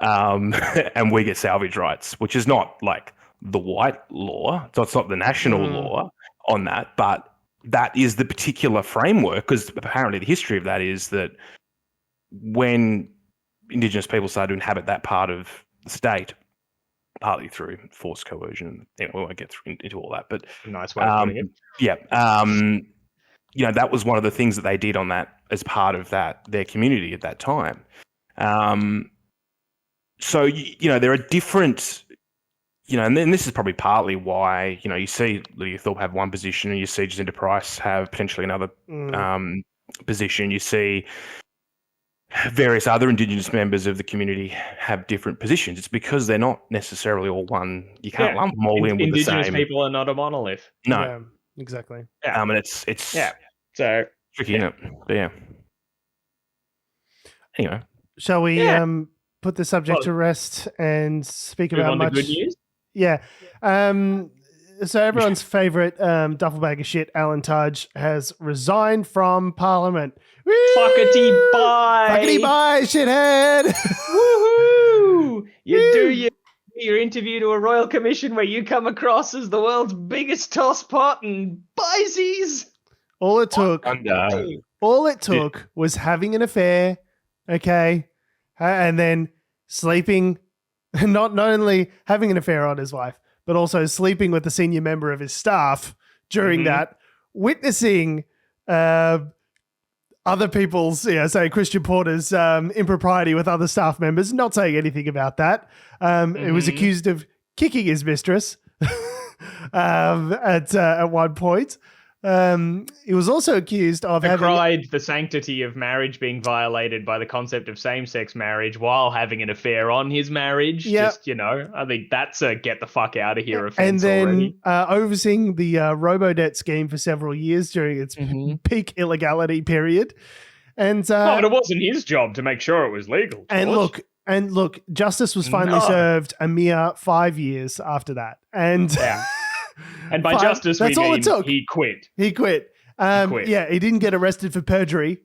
Speaker 3: And we get salvage rights, which is not like the white law. So it's not the national law on that, but that is the particular framework, because apparently the history of that is that when Indigenous people started to inhabit that part of the state, partly through forced coercion, we won't get into all that, but
Speaker 2: nice way of putting it.
Speaker 3: Yeah. That was one of the things that they did on that as part of their community at that time. So, there are different, and then this is probably partly why, you see Lidia Thorpe have one position and you see Jacinta Price have potentially another position. You see various other Indigenous members of the community have different positions. It's because they're not necessarily all one. You can't lump them all in with the same.
Speaker 2: Indigenous people are not a monolith.
Speaker 3: No.
Speaker 1: Yeah, exactly.
Speaker 3: Yeah. And it's
Speaker 2: so
Speaker 3: tricky, isn't it? But yeah. Anyway.
Speaker 1: Shall we put the subject to rest and speak about much
Speaker 2: good news?
Speaker 1: Yeah. So everyone's favourite duffel bag of shit, Alan Tudge, has resigned from Parliament. Woo!
Speaker 2: Fuckety bye!
Speaker 1: Fuckety bye, shithead!
Speaker 2: Woohoo! You do your interview to a royal commission where you come across as the world's biggest tosspot and bisies.
Speaker 1: All it took was having an affair, okay, and then sleeping, not only having an affair on his wife, but also sleeping with a senior member of his staff during that, witnessing other people's, say Christian Porter's impropriety with other staff members, not saying anything about that. It was accused of kicking his mistress at one point. He was also accused of
Speaker 2: decried the sanctity of marriage being violated by the concept of same-sex marriage while having an affair on his marriage.
Speaker 1: Yep.
Speaker 2: Just, I think that's a get the fuck out of here offense.
Speaker 1: And then
Speaker 2: already.
Speaker 1: Overseeing the robo-debt scheme for several years during its peak illegality period. And
Speaker 2: but it wasn't his job to make sure it was legal.
Speaker 1: George. And look, justice was finally served a mere 5 years after that. And
Speaker 2: and by justice,
Speaker 1: that's
Speaker 2: we
Speaker 1: all
Speaker 2: mean
Speaker 1: it took.
Speaker 2: he quit.
Speaker 1: He quit.
Speaker 2: quit.
Speaker 1: Yeah, he didn't get arrested for perjuring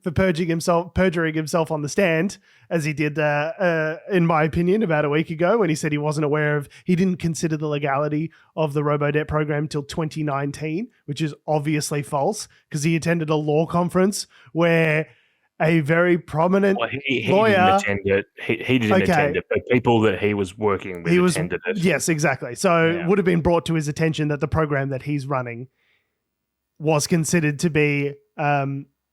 Speaker 1: himself on the stand, as he did, in my opinion, about a week ago when he said he didn't consider the legality of the robo-debt program till 2019, which is obviously false because he attended a law conference where a very prominent lawyer
Speaker 3: didn't attend it. He didn't attend it, but people that he was working with attended it.
Speaker 1: Yes, exactly. So it would have been brought to his attention that the program that he's running was considered to be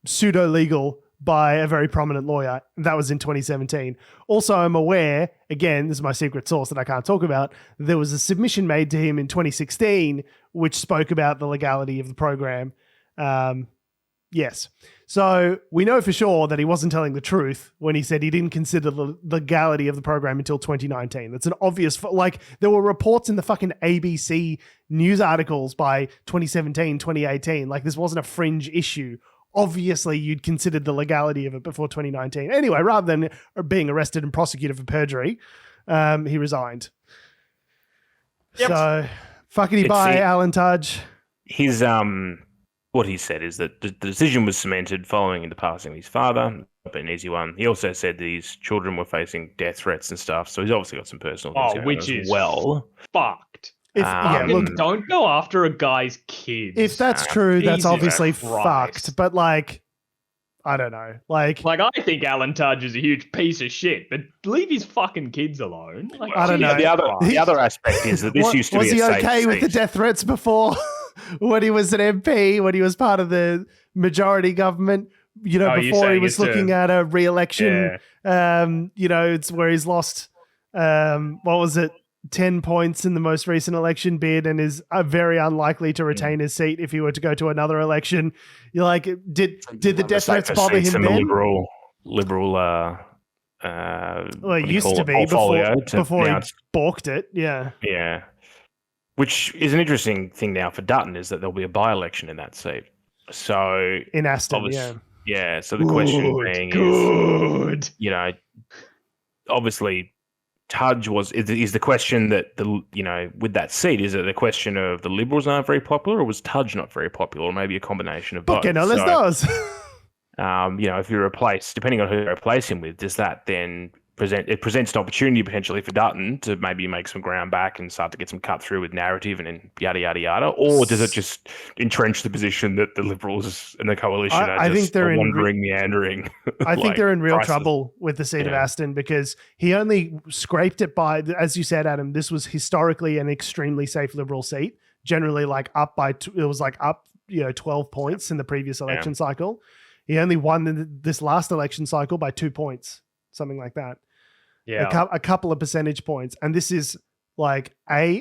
Speaker 1: pseudo-legal by a very prominent lawyer. That was in 2017. Also, I'm aware, again, this is my secret source that I can't talk about, there was a submission made to him in 2016 which spoke about the legality of the program. Yes. So we know for sure that he wasn't telling the truth when he said he didn't consider the legality of the program until 2019. That's an obvious, there were reports in the fucking ABC news articles by 2017, 2018. Like, this wasn't a fringe issue. Obviously, you'd considered the legality of it before 2019. Anyway, rather than being arrested and prosecuted for perjury, he resigned.
Speaker 2: Yep.
Speaker 1: So, fuckity bye, Alan Tudge.
Speaker 3: His, what he said is that the decision was cemented following the passing of his father. Not an easy one. He also said that his children were facing death threats and stuff, so he's obviously got some personal things going
Speaker 2: which
Speaker 3: on
Speaker 2: is
Speaker 3: as well.
Speaker 2: Fucked.
Speaker 1: Look,
Speaker 2: don't go after a guy's kids.
Speaker 1: If that's true, that's
Speaker 2: Jesus
Speaker 1: obviously
Speaker 2: Christ.
Speaker 1: fucked. But I don't know.
Speaker 2: I think Alan Tudge is a huge piece of shit, but leave his fucking kids alone.
Speaker 1: I don't know.
Speaker 3: The other aspect is that this used to be a safe
Speaker 1: Was he okay with the death threats before? When he was an MP, when he was part of the majority government, before he was looking at a re-election, it's where he's lost, 10 points in the most recent election bid and is very unlikely to retain his seat if he were to go to another election. You're like, did the death threats bother him then?
Speaker 3: Liberal
Speaker 1: it used to be before he balked it. Yeah.
Speaker 3: Yeah. Which is an interesting thing now for Dutton is that there'll be a by-election in that seat. So
Speaker 1: in Aston, yeah.
Speaker 3: Yeah. So the question being is, obviously Tudge is the question that with that seat, is it the question of the Liberals aren't very popular, or was Tudge not very popular, or maybe a combination of both? If you replace, depending on who you replace him with, does that then presents an opportunity potentially for Dutton to maybe make some ground back and start to get some cut through with narrative and then yada yada yada, or does it just entrench the position that the Liberals and the coalition are just wandering, meandering?
Speaker 1: I think they're in real trouble with the seat of Aston because he only scraped it by, as you said, Adam. This was historically an extremely safe Liberal seat, generally up by 12 points in the previous election cycle. He only won this last election cycle by 2 points, something like that.
Speaker 2: Yeah,
Speaker 1: a couple of percentage points. And this is an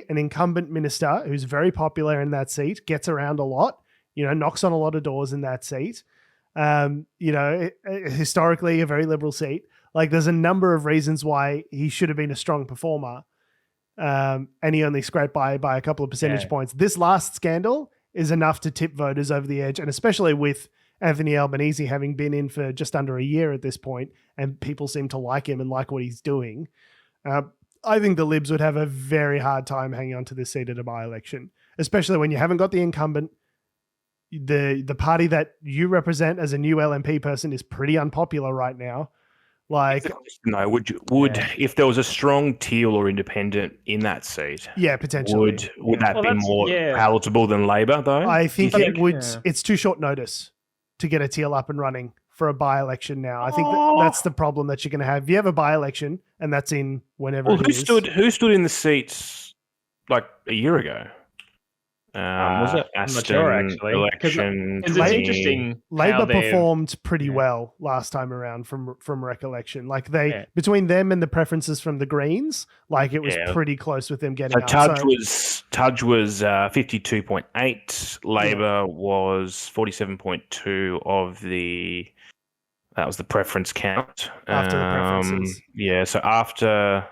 Speaker 1: incumbent minister who's very popular in that seat, gets around a lot, knocks on a lot of doors in that seat. Historically a very Liberal seat. There's a number of reasons why he should have been a strong performer. And he only scraped by a couple of percentage points. This last scandal is enough to tip voters over the edge, and especially with Anthony Albanese having been in for just under a year at this point, and people seem to like him and like what he's doing. I think the Libs would have a very hard time hanging on to this seat at a by-election, especially when you haven't got the incumbent. The party that you represent as a new LNP person is pretty unpopular right now.
Speaker 3: If there was a strong teal or independent in that seat,
Speaker 1: potentially,
Speaker 3: would that be more palatable than Labor though?
Speaker 1: I think it would. It's too short notice to get a teal up and running for a by-election now. I think that's the problem that you're going to have. If you have a by-election, and that's in whenever it is.
Speaker 3: Who stood in the seats a year ago? Was it Aston? I'm not sure, actually. Election?
Speaker 2: Because it's interesting.
Speaker 1: Labor performed pretty well last time around from recollection. Between them and the preferences from the Greens, it was pretty close with them getting up.
Speaker 3: Tudge was 52.8. Labor was 47.2 of the. That was the preference count.
Speaker 1: After the preferences.
Speaker 3: Yeah, so after.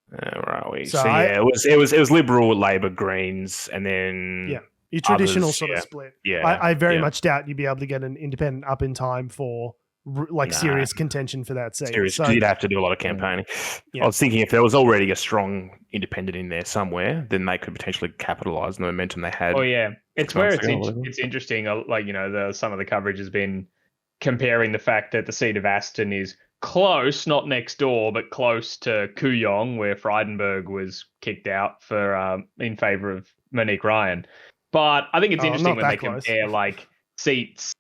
Speaker 3: Where are we? It was Liberal, Labor, Greens, and then
Speaker 1: your traditional sort of split. Yeah, I very much doubt you'd be able to get an independent up in time for serious contention for that seat.
Speaker 3: Serious, because you'd have to do a lot of campaigning. I was thinking if there was already a strong independent in there somewhere, then they could potentially capitalise on the momentum they had.
Speaker 2: Oh yeah, It's where it's interesting. Like, you know, some of the coverage has been comparing the fact that the seat of Aston is close, not next door, but close to Kooyong, where Frydenberg was kicked out for in favour of Monique Ryan. But I think it's interesting when they compare like seats,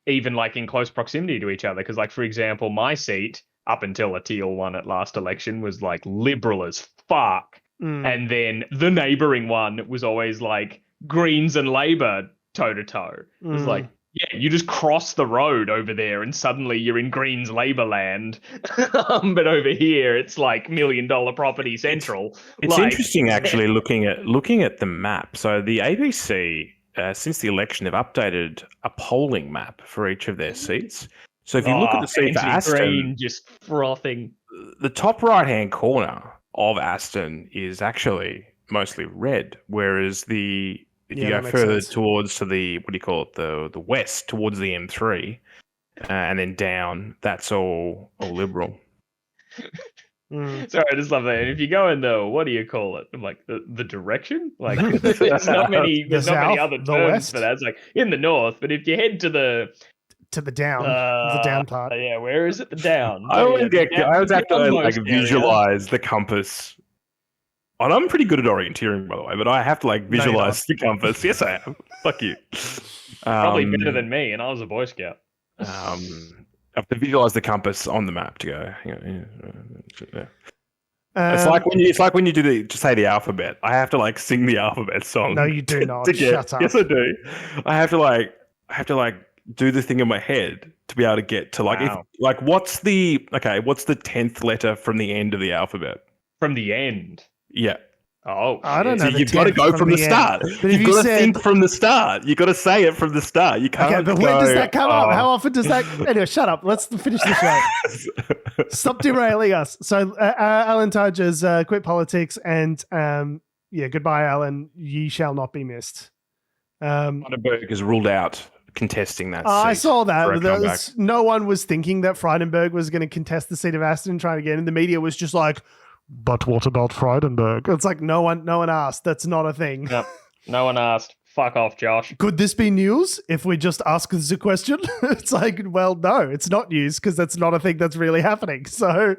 Speaker 2: even like in close proximity to each other. Because, like, for example, my seat up until a Teal won at last election was like liberal as fuck, and then the neighbouring one was always like Greens and Labor toe to toe. It was like, yeah, you just cross the road over there and suddenly you're in Greens Labor land. But over here, it's like $1 million property central.
Speaker 3: It's interesting, actually, looking at the map. So the ABC, since the election, have updated a polling map for each of their seats. So if you look at the seat for Aston,
Speaker 2: Green just frothing.
Speaker 3: The top right-hand corner of Aston is actually mostly red, whereas if you go further towards to the, what do you call it, the west, towards the M3, and then down, that's all Liberal.
Speaker 2: Sorry, I just love that. And if you go in the, what do you call it? Like the direction? Like there's not many other terms for that. It's like in the north, but if you head to the
Speaker 1: down, the down part.
Speaker 2: Yeah, where is it? The down.
Speaker 3: I always have to visualize the compass. And I'm pretty good at orienteering, by the way, but I have to visualize the compass. Yes, I am. Fuck you.
Speaker 2: Probably better than me, and I was a Boy Scout.
Speaker 3: I have to visualize the compass on the map to go. Yeah. It's like when you do say the alphabet. I have to sing the alphabet song.
Speaker 1: No, you do not. Shut up.
Speaker 3: Yes, I do. I have to do the thing in my head to be able to get to what's the 10th letter from the end of the alphabet?
Speaker 2: From the end.
Speaker 3: Yeah.
Speaker 2: Oh,
Speaker 1: I don't know.
Speaker 3: So you've got to go from the start. You've got to think from the start. You've got to say it from the start. You can't.
Speaker 1: Okay, but when does that come up? How often does that? Anyway, shut up. Let's finish the show. Stop derailing us. So, Alan Tudge has quit politics, and goodbye, Alan. Ye shall not be missed.
Speaker 3: Frydenberg is ruled out contesting that seat.
Speaker 1: I saw that. No one was thinking that Frydenberg was going to contest the seat of Aston and try again, and the media was just like, but what about Frydenberg? It's like no one asked. That's not a thing.
Speaker 2: Yep. No one asked. Fuck off, Josh.
Speaker 1: Could this be news if we just ask this a question? It's like, well, no, it's not news because that's not a thing that's really happening. So,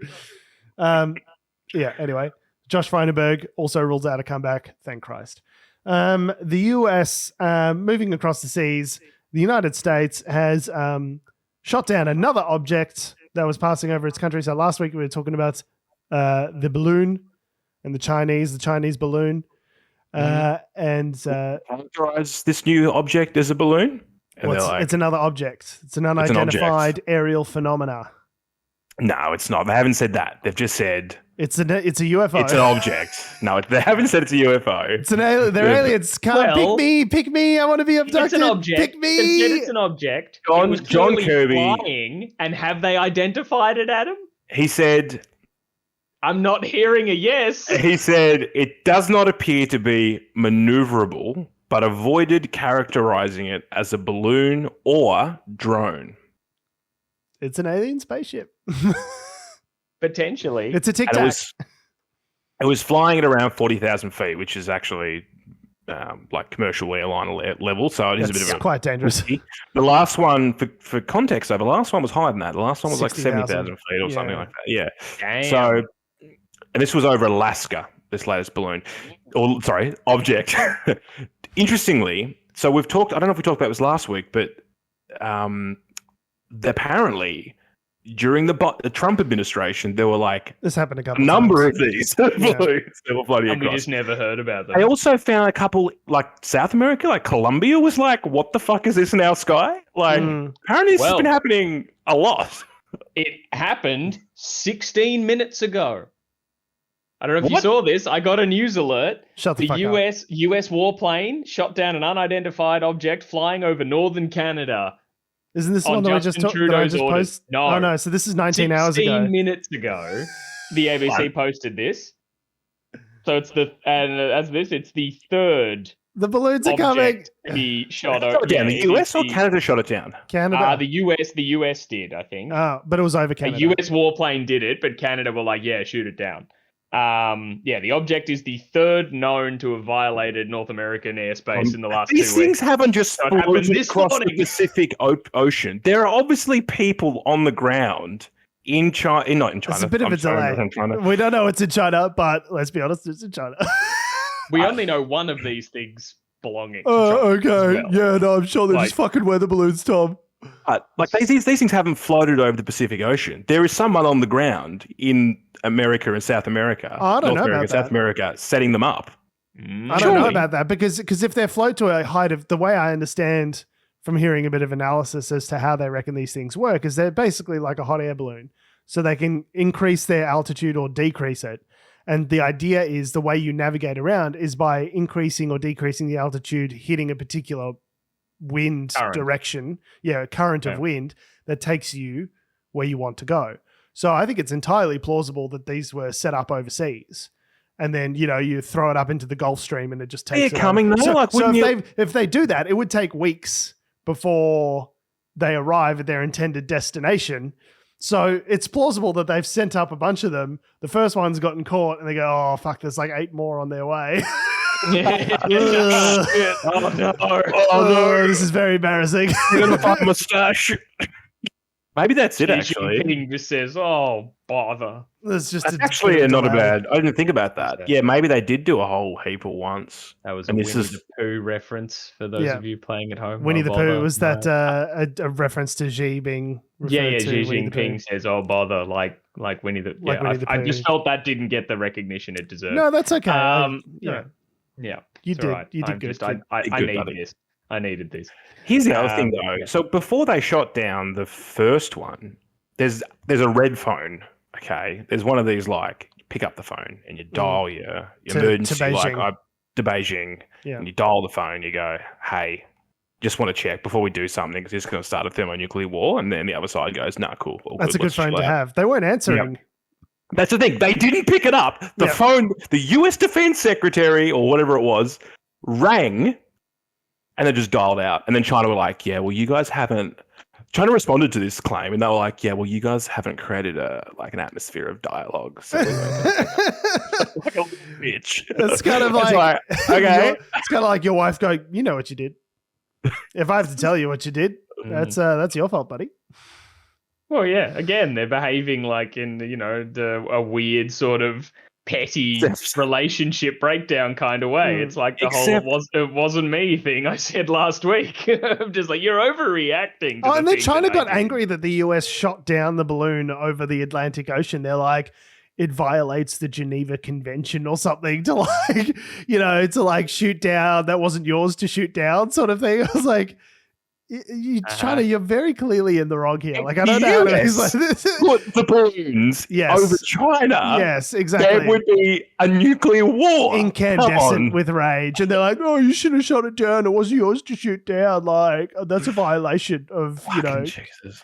Speaker 1: anyway, Josh Frydenberg also rules out a comeback. Thank Christ. The US, moving across the seas, the United States has shot down another object that was passing over its country. So last week we were talking about the balloon and the Chinese balloon. And
Speaker 3: characterize this new object as a balloon?
Speaker 1: It's another object. It's an unidentified aerial phenomena.
Speaker 3: No, it's not. They haven't said that. They've just said
Speaker 1: it's a UFO.
Speaker 3: It's an object. No, they haven't said it's a UFO.
Speaker 1: It's an alien. They're aliens. Pick me. I want to be abducted.
Speaker 2: It's an object.
Speaker 1: Pick me.
Speaker 2: It's an object.
Speaker 3: John Kirby.
Speaker 2: Flying, and have they identified it, Adam?
Speaker 3: He said,
Speaker 2: I'm not hearing a yes.
Speaker 3: He said, it does not appear to be maneuverable, but avoided characterizing it as a balloon or drone.
Speaker 1: It's an alien spaceship.
Speaker 2: Potentially.
Speaker 1: It's a Tic Tac.
Speaker 3: It was flying at around 40,000 feet, which is actually commercial airline level. So it is a bit of
Speaker 1: quite dangerous.
Speaker 3: The last one, for context, though, the last one was higher than that. The last one was 70,000 feet or something like that. Yeah.
Speaker 2: Damn.
Speaker 3: So, and this was over Alaska, this latest balloon. Object. Interestingly, so we've talked, I don't know if we talked about this last week, but apparently during the Trump administration, there were
Speaker 1: this happened a couple
Speaker 3: number
Speaker 1: times.
Speaker 3: of these balloons that were floating
Speaker 2: and
Speaker 3: across.
Speaker 2: We just never heard about them.
Speaker 3: I also found a couple South America, Colombia was what the fuck is this in our sky? Apparently this has been happening a lot.
Speaker 2: It happened 16 minutes ago. I don't know if you saw this. I got a news alert.
Speaker 1: Shut the fuck up.
Speaker 2: US warplane shot down an unidentified object flying over northern Canada.
Speaker 1: Isn't this the one that I just posted?
Speaker 2: No.
Speaker 1: Oh, no. So this is 19 hours ago.
Speaker 2: 16 minutes ago, the ABC posted this. So it's it's the third.
Speaker 1: The balloons are coming.
Speaker 2: To be shot over.
Speaker 3: Down. The US or Canada shot it down?
Speaker 1: Canada.
Speaker 2: The US did, I think.
Speaker 1: Oh, but it was over Canada.
Speaker 2: A US warplane did it, but Canada were like, yeah, shoot it down. The object is the third known to have violated North American airspace in the last 2 weeks.
Speaker 3: These things haven't just
Speaker 2: So it happened
Speaker 3: floated
Speaker 2: this
Speaker 3: across
Speaker 2: morning.
Speaker 3: the Pacific Ocean. There are obviously people on the ground in China, not in China.
Speaker 1: It's a bit of a delay. We don't know it's in China, but let's be honest, it's in China.
Speaker 2: We only know one of these things belonging to
Speaker 1: Oh,
Speaker 2: China.
Speaker 1: okay.
Speaker 2: as well.
Speaker 1: Yeah, no, I'm sure they're just fucking weather balloons, Tom.
Speaker 3: Like these things haven't floated over the Pacific Ocean. There is someone on the ground in America and South America,
Speaker 1: Oh, I don't
Speaker 3: North
Speaker 1: know
Speaker 3: America,
Speaker 1: about
Speaker 3: South
Speaker 1: that.
Speaker 3: America, setting them up.
Speaker 1: I don't know about that because if they float to a height of the way I understand from hearing a bit of analysis as to how they reckon these things work is they're basically like a hot air balloon. So they can increase their altitude or decrease it. And the idea is the way you navigate around is by increasing or decreasing the altitude, hitting a particular wind direction. Yeah, current of wind that takes you where you want to go. So I think it's entirely plausible that these were set up overseas. And then, you throw it up into the Gulf Stream and it just takes it
Speaker 3: coming
Speaker 1: over.
Speaker 3: though.
Speaker 1: So if they do that, it would take weeks before they arrive at their intended destination. So it's plausible that they've sent up a bunch of them. The first one's gotten caught and they go, oh, fuck, there's like 8 more on their way. Oh, no, this is very embarrassing.
Speaker 3: You're going to find a mustache. Maybe that's it, actually.
Speaker 2: Xi Jinping just says, oh, bother.
Speaker 1: That's
Speaker 3: actually not a bad. I didn't think about that. Yeah, maybe they did do a whole heap at once.
Speaker 2: That was a Winnie the Pooh reference for those of you playing at home.
Speaker 1: Winnie the Pooh, was that a reference to Xi being referred to?
Speaker 2: Xi Jinping says, oh, bother, like Winnie the Pooh. I just felt that didn't get the recognition it deserved.
Speaker 1: No, that's okay.
Speaker 2: Yeah. You
Speaker 1: did.
Speaker 2: Right.
Speaker 1: You did good.
Speaker 2: I needed this.
Speaker 3: Here's the other thing, though. Yeah. So before they shot down the first one, there's a red phone. Okay, there's one of these like you pick up the phone and you dial your emergency
Speaker 1: to Beijing.
Speaker 3: To Beijing, and you dial the phone. You go, hey, just want to check before we do something because it's going to start a thermonuclear war. And then the other side goes, nah, cool.
Speaker 1: That's a good phone to have. They weren't answering.
Speaker 3: Yep. That's the thing. They didn't pick it up. The phone, the US Defense Secretary or whatever it was, rang and they just dialed out. And then China were like, yeah, well, you guys haven't. China responded to this claim and they were like, yeah, well, you guys haven't created an atmosphere of dialogue. So like a little bitch.
Speaker 1: It's kind of like okay. It's kind of like your wife going, you know what you did. If I have to tell you what you did, that's your fault, buddy.
Speaker 2: Well, yeah. Again, they're behaving like in a weird sort of petty relationship breakdown kind of way. It's like the whole it wasn't me thing I said last week. I'm just like, you're overreacting.
Speaker 1: And then China got angry that the US shot down the balloon over the Atlantic Ocean. They're like, it violates the Geneva Convention or something to shoot down. That wasn't yours to shoot down sort of thing. I was like, China, you're very clearly in the wrong here. Like, I don't know.
Speaker 3: Put the balloons over China.
Speaker 1: Yes, exactly.
Speaker 3: There would be a nuclear war.
Speaker 1: Incandescent with rage. And they're like, oh, you should have shot it down. It wasn't yours to shoot down. Like, that's a violation of,
Speaker 3: Jesus.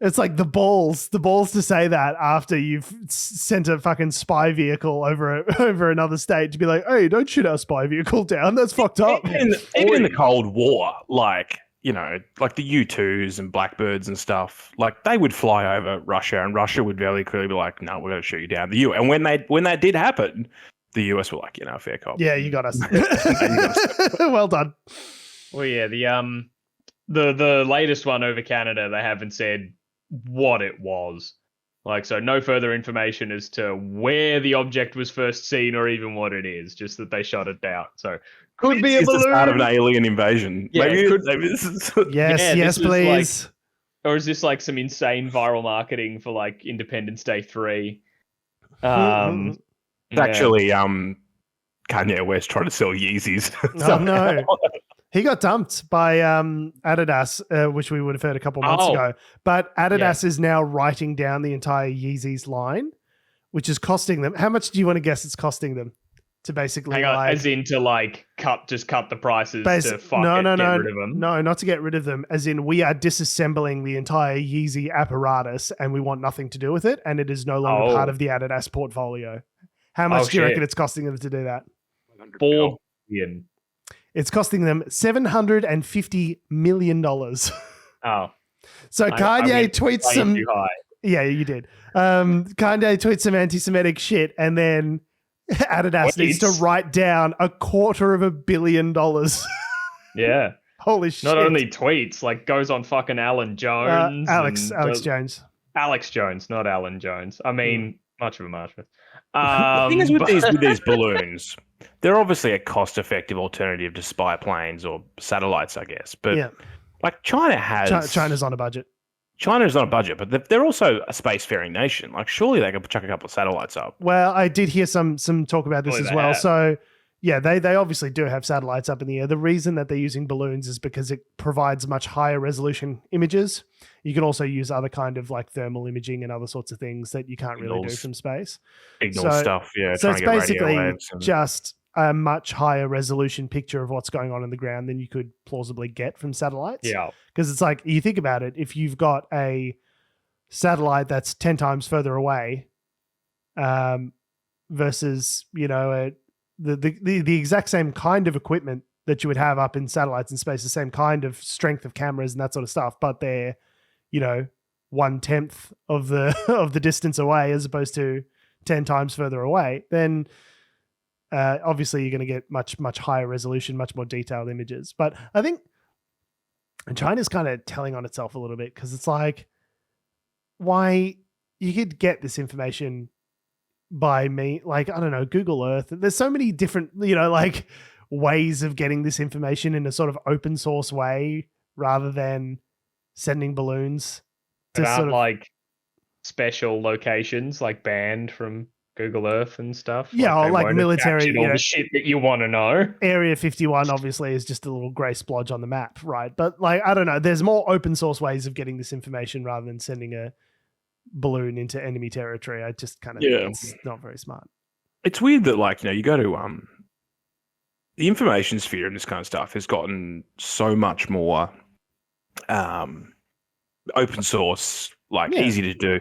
Speaker 1: It's like the balls to say that after you've sent a fucking spy vehicle over another state to be like, hey, don't shoot our spy vehicle down. That's fucked up.
Speaker 3: Even in the Cold War, like the U-2s and Blackbirds and stuff, like they would fly over Russia and Russia would very clearly be like, no, we're going to shoot you down. And when that did happen, the US were like, fair cop.
Speaker 1: Yeah, you got us. Well done.
Speaker 2: Well, yeah, the latest one over Canada, they haven't said what it was. Like, so no further information as to where the object was first seen or even what it is, just that they shot it down. So could be a balloon.
Speaker 3: It's the start of an alien invasion.
Speaker 2: Yeah,
Speaker 3: maybe this is...
Speaker 1: Yes, please.
Speaker 2: Or is this like some insane viral marketing for like Independence Day 3? Actually,
Speaker 3: Kanye West trying to sell Yeezys.
Speaker 1: Oh, no. He got dumped by Adidas, which we would have heard a couple months ago. But Adidas is now writing down the entire Yeezys line, which is costing them. How much do you want to guess it's costing them to basically
Speaker 2: as in to like cut the prices to get rid of them?
Speaker 1: No, not to get rid of them. As in, we are disassembling the entire Yeezy apparatus and we want nothing to do with it, and it is no longer part of the Adidas portfolio. How much do you reckon it's costing them to do that?
Speaker 2: $4 billion.
Speaker 1: It's costing them $750 million.
Speaker 2: Oh.
Speaker 1: So Kanye tweets some... Yeah, you did. Kanye tweets some anti-Semitic shit, and then Adidas needs to write down $250 million.
Speaker 2: Yeah.
Speaker 1: Holy shit.
Speaker 2: Not only tweets, like goes on fucking Alan Jones.
Speaker 1: Alex Jones.
Speaker 2: Alex Jones, not Alan Jones. I mean, much of a marshmallow.
Speaker 3: The thing is with these balloons, they're obviously a cost-effective alternative to spy planes or satellites, I guess. But like
Speaker 1: China's on a budget.
Speaker 3: China's on a budget, but they're also a spacefaring nation. Like, surely they could chuck a couple of satellites up.
Speaker 1: Well, I did hear some talk about this as well. So, yeah, they obviously do have satellites up in the air. The reason that they're using balloons is because it provides much higher resolution images. You can also use other kind of like thermal imaging and other sorts of things that you can't really do from space.
Speaker 3: Signal stuff, yeah.
Speaker 1: So it's basically just a much higher resolution picture of what's going on in the ground than you could plausibly get from satellites.
Speaker 2: Yeah.
Speaker 1: Because it's like, you think about it, if you've got a satellite that's 10 times further away versus, you know, the exact same kind of equipment that you would have up in satellites in space, the same kind of strength of cameras and that sort of stuff, but they're, you know, 1/10 of the distance away as opposed to 10 times further away, then obviously you're going to get much higher resolution, much more detailed images. But I think China's kind of telling on itself a little bit, because it's like, why you could get this information by me, like, I don't know, Google Earth. There's so many different, you know, like ways of getting this information in a sort of open source way rather than sending balloons to sort of
Speaker 2: like special locations, like banned from Google Earth and stuff.
Speaker 1: Yeah, or like military,
Speaker 2: all the shit that you want to know.
Speaker 1: Area 51 obviously is just a little grey splodge on the map, right? But like, I don't know, there's more open source ways of getting this information rather than sending a balloon into enemy territory. I just kind of think it's not very smart.
Speaker 3: It's weird that, like, you know, you go to the information sphere and this kind of stuff has gotten so much more open source, like easy to do.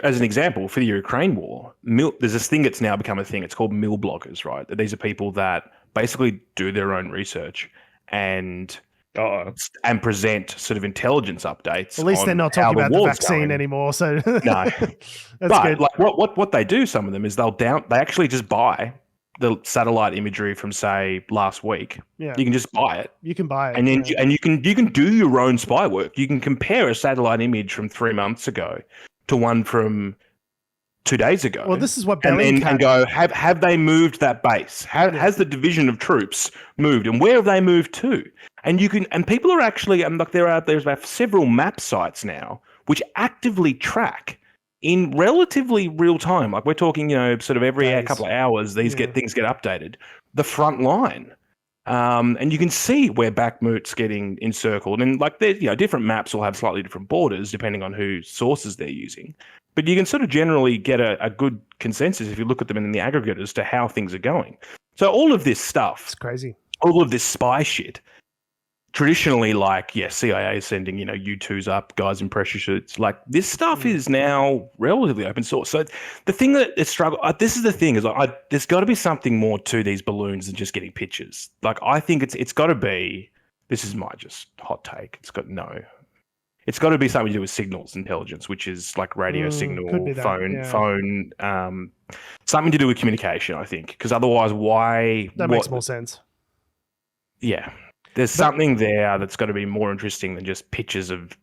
Speaker 3: As an example, for the Ukraine war, there's this thing that's now become a thing. It's called mill bloggers, right? These are people that basically do their own research and present sort of intelligence updates.
Speaker 1: At least they're not talking about the vaccine anymore. So
Speaker 3: no,
Speaker 1: that's
Speaker 3: but
Speaker 1: good.
Speaker 3: Like what they do, some of them is they actually just buy the satellite imagery from, say, last week.
Speaker 1: Yeah,
Speaker 3: you can just buy it.
Speaker 1: You can buy it,
Speaker 3: and then you can do your own spy work. You can compare a satellite image from 3 months ago to one from 2 days ago.
Speaker 1: Well, this is what
Speaker 3: and go, have they moved that base? Has the division of troops moved, and where have they moved to? And people are actually, like, there's about several map sites now which actively track in relatively real time. Like, we're talking, you know, sort of every couple of hours, things get updated. The front line. And you can see where Bakhmut's getting encircled, and like, you know, different maps will have slightly different borders depending on whose sources they're using. But you can sort of generally get a good consensus if you look at them in the aggregate as to how things are going. So all of this stuff,
Speaker 1: it's crazy.
Speaker 3: All of this spy shit. Traditionally, like, CIA is sending, you know, U-2s up, guys in pressure suits. Like, this stuff is now relatively open source. So the thing that it this is the thing, is there's got to be something more to these balloons than just getting pictures. Like, I think it's got to be, this is my just hot take, it's got to be something to do with signals intelligence, which is like radio signal, phone, something to do with communication, I think. Because otherwise, that
Speaker 1: makes more sense.
Speaker 3: Yeah. There's something there that's got to be more interesting than just pictures of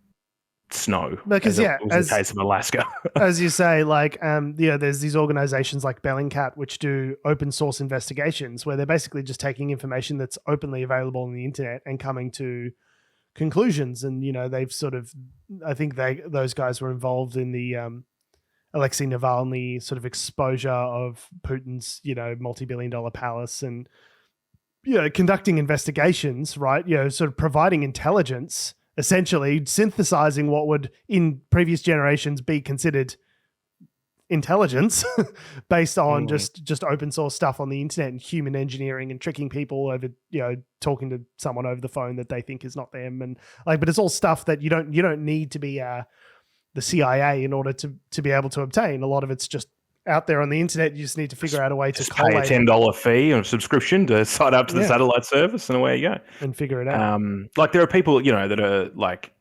Speaker 3: snow.
Speaker 1: Because
Speaker 3: as the case of Alaska.
Speaker 1: As you say, like, there's these organizations like Bellingcat which do open source investigations where they're basically just taking information that's openly available on the internet and coming to conclusions. And, you know, they've sort of, I think those guys were involved in the Alexei Navalny sort of exposure of Putin's, you know, multi-billion-dollar palace, and, you know, conducting investigations, right? You know, sort of providing intelligence, essentially synthesizing what would in previous generations be considered intelligence based on just open source stuff on the internet and human engineering and tricking people over, you know, talking to someone over the phone that they think is not them. And like, but it's all stuff that you don't need to be the CIA in order to be able to obtain. A lot of it's just out there on the internet. You just need to figure out a way to
Speaker 3: pay a $10 fee or subscription to sign up to the satellite service, and away you go
Speaker 1: and figure it out.
Speaker 3: Like, there are people, you know, that are like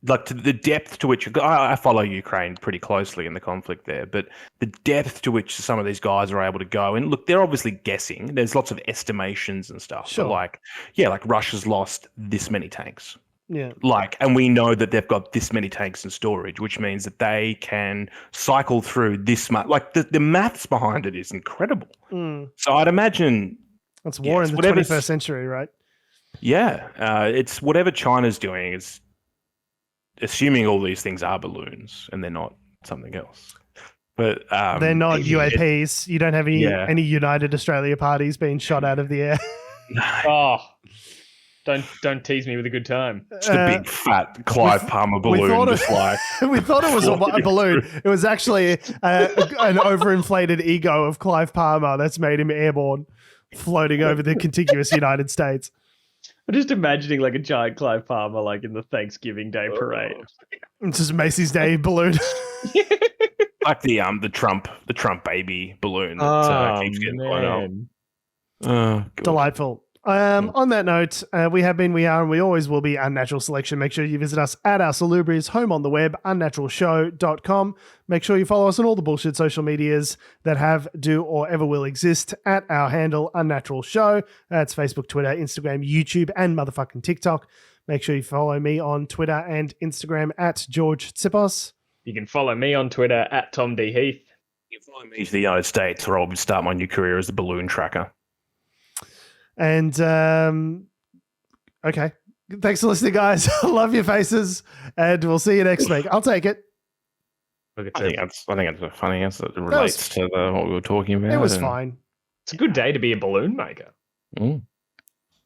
Speaker 3: like to the depth to which I follow Ukraine pretty closely in the conflict there, but the depth to which some of these guys are able to go, and look, they're obviously guessing. There's lots of estimations and stuff.
Speaker 1: Sure.
Speaker 3: But like Russia's lost this many tanks.
Speaker 1: Yeah.
Speaker 3: And we know that they've got this many tanks in storage, which means that they can cycle through this much. Like the maths behind it is incredible. So I'd imagine
Speaker 1: it's war in the 21st century, right?
Speaker 3: Yeah, it's whatever China's doing is assuming all these things are balloons and they're not something else. But
Speaker 1: they're not UAPs. You don't have any United Australia parties being shot out of the air.
Speaker 2: Oh, don't tease me with a good time.
Speaker 3: Just a big fat Clive Palmer balloon.
Speaker 1: We thought it was a balloon. It was actually an overinflated ego of Clive Palmer that's made him airborne, floating over the contiguous United States.
Speaker 2: I'm just imagining like a giant Clive Palmer like in the Thanksgiving Day parade.
Speaker 1: It's just Macy's Day balloon.
Speaker 3: Like the Trump baby balloon that keeps getting blown up.
Speaker 1: Delightful. On that note, we have been, we are, and we always will be Unnatural Selection. Make sure you visit us at our salubrious home on the web, unnaturalshow.com. Make sure you follow us on all the bullshit social medias that have, do, or ever will exist at our handle, Unnatural Show. That's Facebook, Twitter, Instagram, YouTube, and motherfucking TikTok. Make sure you follow me on Twitter and Instagram at George Tsipos.
Speaker 2: You can follow me on Twitter at Tom D. Heath.
Speaker 3: You can follow me to the United States, or I'll start my new career as a balloon tracker.
Speaker 1: And okay, thanks for listening, guys. Love your faces, and we'll see you next week. I'll take it.
Speaker 3: I think that's a funny answer. It relates to what we were talking about.
Speaker 1: It was fine.
Speaker 2: It's a good day to be a balloon maker.